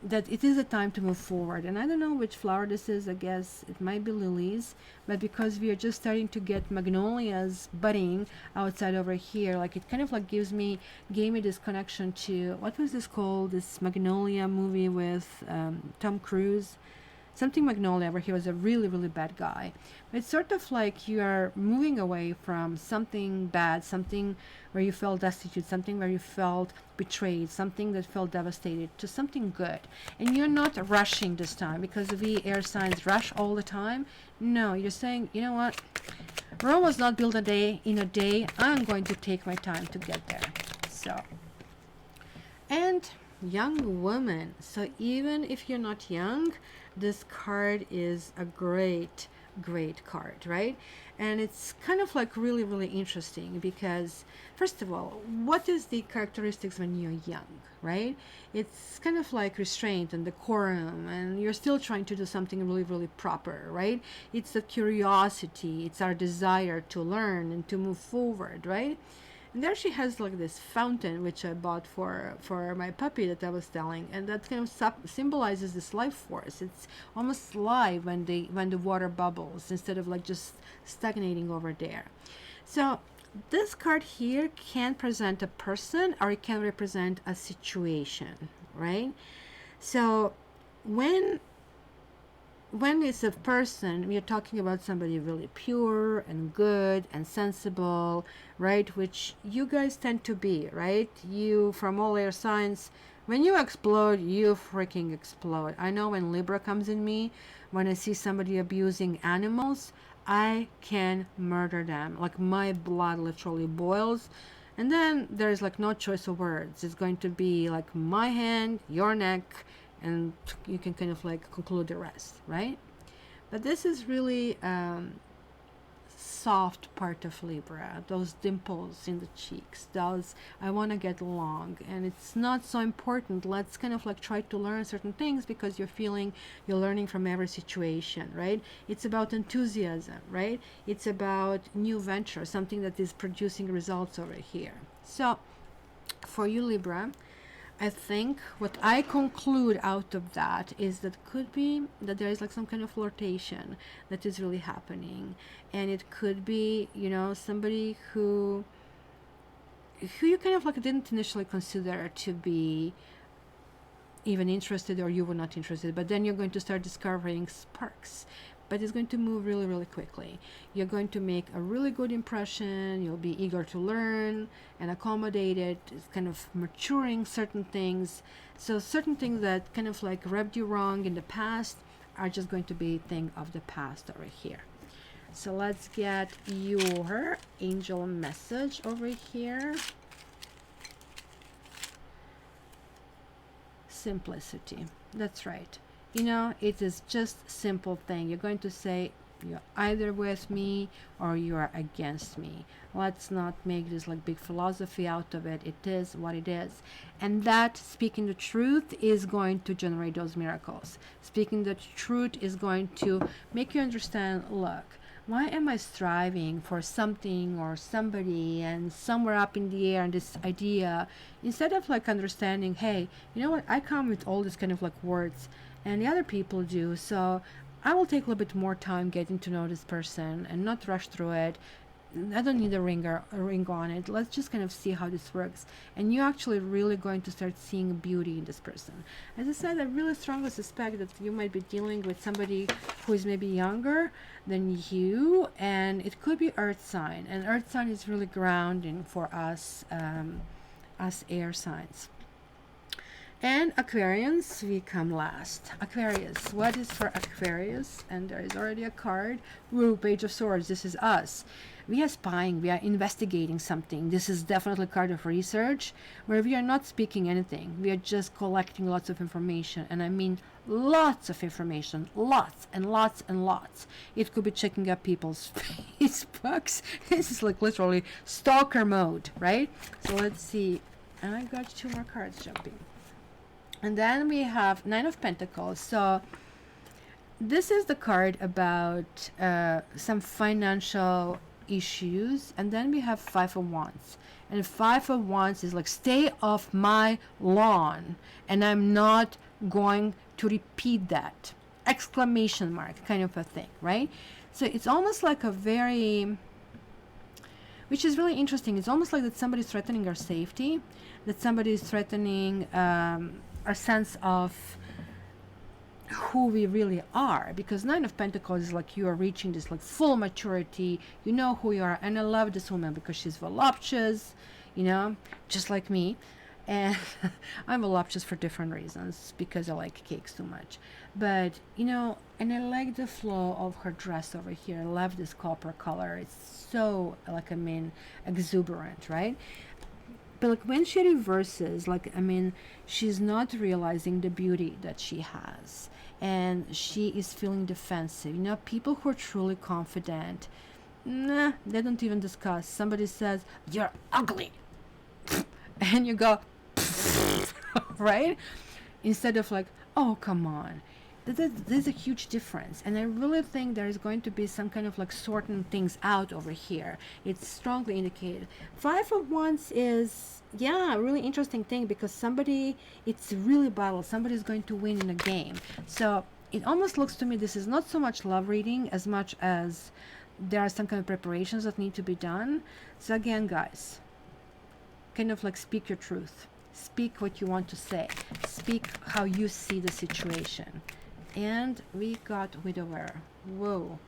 that it is a time to move forward. And I don't know which flower this is. I guess it might be lilies, but because we are just starting to get magnolias budding outside over here, like it kind of like gave me this connection to, what was this called, this Magnolia movie with Tom Cruise, something Magnolia, where he was a really bad guy. It's sort of like you are moving away from something bad, something where you felt destitute, something where you felt betrayed, something that felt devastated, to something good. And you're not rushing this time, because we air signs rush all the time. No, you're saying, you know what, Rome was not built in a day. I'm going to take my time to get there. So, and young woman. So even if you're not young, this card is a great card, right? And it's kind of like really interesting, because first of all, what is the characteristics when you're young, right? It's kind of like restraint and decorum, and you're still trying to do something really proper, right? It's the curiosity, it's our desire to learn and to move forward, right? And there she has like this fountain, which I bought for my puppy that I was telling, and that kind of symbolizes this life force. It's almost live when the water bubbles, instead of like just stagnating over there. So this card here can present a person, or it can represent a situation, right? So when it's a person, we are talking about somebody really pure and good and sensible, right? Which you guys tend to be, right? You, from all air signs, when you explode, you freaking explode. I know when Libra comes in me, when I see somebody abusing animals, I can murder them. Like my blood literally boils. And then there's like no choice of words. It's going to be like my hand, your neck, and you can kind of like conclude the rest, right? But this is really soft part of Libra, those dimples in the cheeks, those I want to get along, and it's not so important. Let's kind of like try to learn certain things, because you're learning from every situation, right? It's about enthusiasm, right? It's about new venture, something that is producing results over here. So for you, Libra, I think what I conclude out of that is that could be that there is like some kind of flirtation that is really happening, and it could be, you know, somebody who you kind of like didn't initially consider to be even interested, or you were not interested, but then you're going to start discovering sparks. But it's going to move really quickly. You're going to make a really good impression. You'll be eager to learn and accommodate it. It's kind of maturing certain things. So certain things that kind of like rubbed you wrong in the past are just going to be a thing of the past over here. So let's get your angel message over here. Simplicity. That's right. You know, it is just simple thing. You're going to say you're either with me or you are against me. Let's not make this like big philosophy out of it. It is what it is. And that, speaking the truth, is going to generate those miracles. Speaking the truth is going to make you understand, look, why am I striving for something or somebody and somewhere up in the air and this idea, instead of like understanding, hey, you know what, I come with all this kind of like words, and the other people do, so I will take a little bit more time getting to know this person and not rush through it. I don't need a ring on it. Let's just kind of see how this works. And you're actually really going to start seeing beauty in this person. As I said, I really strongly suspect that you might be dealing with somebody who is maybe younger than you, and it could be earth sign. And earth sign is really grounding for us, us air signs. And Aquarians, we come last. Aquarius, what is for Aquarius? And there is already a card. Woo, Page of Swords, this is us. We are spying, we are investigating something. This is definitely a card of research, where we are not speaking anything. We are just collecting lots of information. And I mean lots of information. Lots and lots and lots. It could be checking up people's Facebooks. This is like literally stalker mode, right? So let's see. And I got 2 more cards jumping. And then we have Nine of Pentacles. So this is the card about some financial issues. And then we have Five of Wands. And Five of Wands is like, stay off my lawn. And I'm not going to repeat that. Exclamation mark kind of a thing, right? So it's almost like a very... which is really interesting. It's almost like that somebody's threatening our safety. That somebody is threatening... our sense of who we really are, because Nine of Pentacles is like you are reaching this like full maturity, you know who you are. And I love this woman because she's voluptuous, you know, just like me. And I'm voluptuous for different reasons, because I like cakes too much, but you know, and I like the flow of her dress over here. I love this copper color. It's so, like, I mean, exuberant, right? But like when she reverses, like, I mean, she's not realizing the beauty that she has, and she is feeling defensive. You know, people who are truly confident, nah, they don't even discuss. Somebody says, you're ugly, and you go, right? Instead of like, oh, come on. There's a huge difference, and I really think there is going to be some kind of like sorting things out over here. It's strongly indicated. Five of Wands is, yeah, a really interesting thing, because somebody, it's really battle. Somebody's going to win in a game. So it almost looks to me this is not so much love reading as much as there are some kind of preparations that need to be done. So again, guys, kind of like speak your truth. Speak what you want to say. Speak how you see the situation. And we got Widower. Whoa.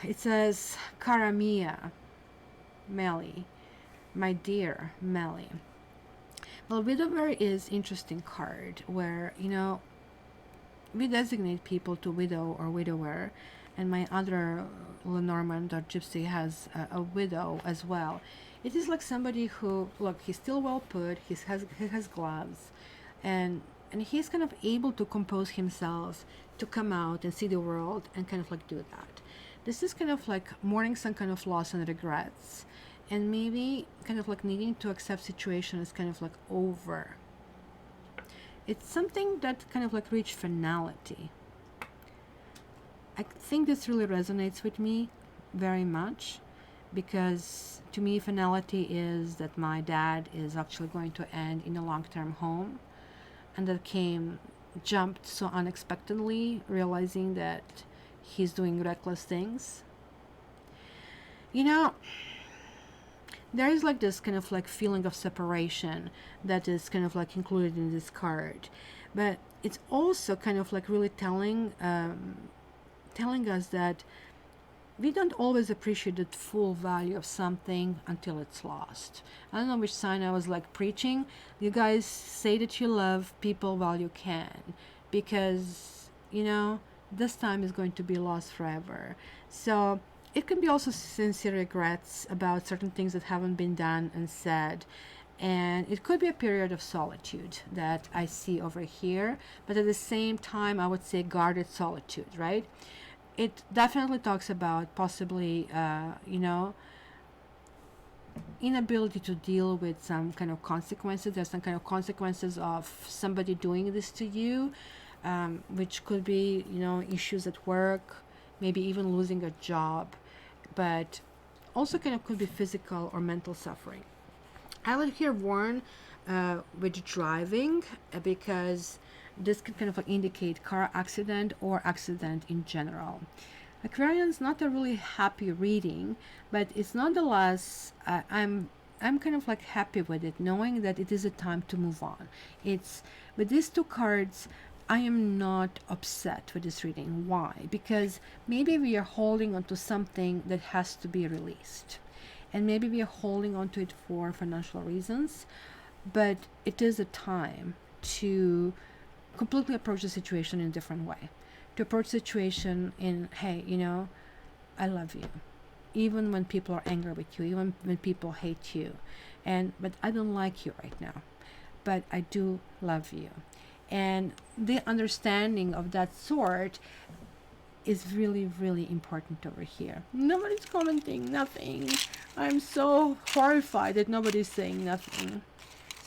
It says, Cara mia, Melly, my dear Melly. Well, Widower is interesting card where, you know, we designate people to widow or widower, and my other Lenormand or Gypsy has a widow as well. It is like somebody who, look, he's still well put, he has gloves, and he's kind of able to compose himself to come out and see the world and kind of like do that. This is kind of like mourning some kind of loss and regrets, and maybe kind of like needing to accept situation is kind of like over. It's something that kind of like reached finality. I think this really resonates with me very much, because to me finality is that my dad is actually going to end in a long-term home, and that jumped so unexpectedly, realizing that he's doing reckless things. You know, there is like this kind of like feeling of separation that is kind of like included in this card, but it's also kind of like really telling us that we don't always appreciate the full value of something until it's lost. I don't know which sign I was like preaching. You guys say that you love people while you can, because, you know, this time is going to be lost forever. So it can be also sincere regrets about certain things that haven't been done and said. And it could be a period of solitude that I see over here, but at the same time, I would say guarded solitude, right? It definitely talks about possibly, you know, inability to deal with some kind of consequences. There's some kind of consequences of somebody doing this to you, which could be, you know, issues at work, maybe even losing a job, but also kind of could be physical or mental suffering. I would here warn with driving, because this can kind of like indicate car accident or accident in general. Aquarians, not a really happy reading, but it's nonetheless, I'm kind of like happy with it, knowing that it is a time to move on. It's with these two cards, I am not upset with this reading. Why? Because maybe we are holding on to something that has to be released. And maybe we are holding on to it for financial reasons, but it is a time to completely approach the situation in a different way. To approach the situation in, hey, you know, I love you. Even when people are angry with you, even when people hate you. But I don't like you right now. But I do love you. And the understanding of that sort is really, really important over here. Nobody's commenting, nothing. I'm so horrified that nobody's saying nothing.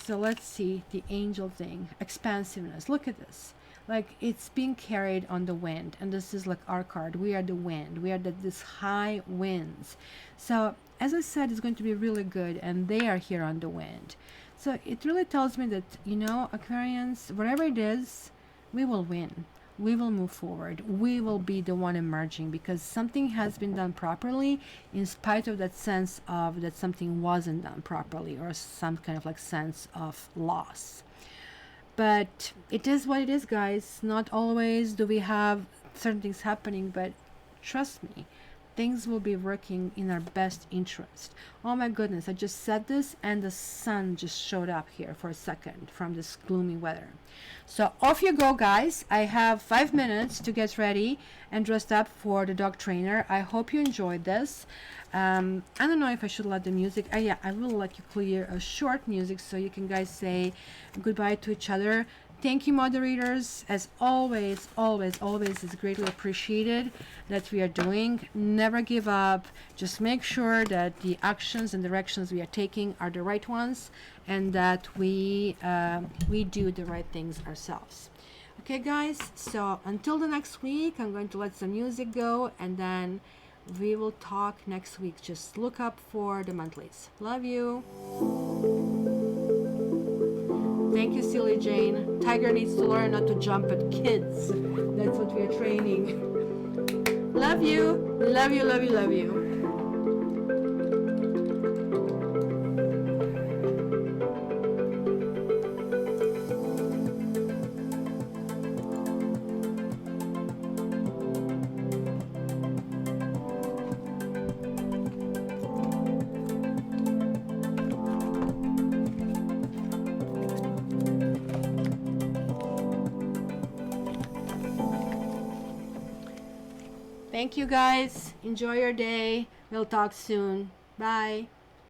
So let's see the angel thing. Expansiveness. Look at this. Like it's being carried on the wind. And this is like our card. We are the wind. We are this high winds. So as I said, it's going to be really good. And they are here on the wind. So it really tells me that, you know, Aquarians, whatever it is, we will win. We will move forward. We will be the one emerging because something has been done properly in spite of that sense of that something wasn't done properly or some kind of like sense of loss. But it is what it is, guys. Not always do we have certain things happening, but trust me, things will be working in our best interest. Oh my goodness, I just said this and the sun just showed up here for a second from this gloomy weather. So off you go, guys. I have 5 minutes to get ready and dressed up for the dog trainer. I hope you enjoyed this. I don't know if I should let the music. Yeah, I will let you clear a short music so you can guys say goodbye to each other. Thank you, moderators. As always, always, always is greatly appreciated that we are doing. Never give up. Just make sure that the actions and directions we are taking are the right ones and that we do the right things ourselves. Okay, guys. So until the next week, I'm going to let some music go and then we will talk next week. Just look up for the monthlies. Love you. Thank you, Silly Jane. Tiger needs to learn not to jump at kids. That's what we are training. Love you. Love you, love you, love you. Thank you, guys. Enjoy your day. We'll talk soon. Bye.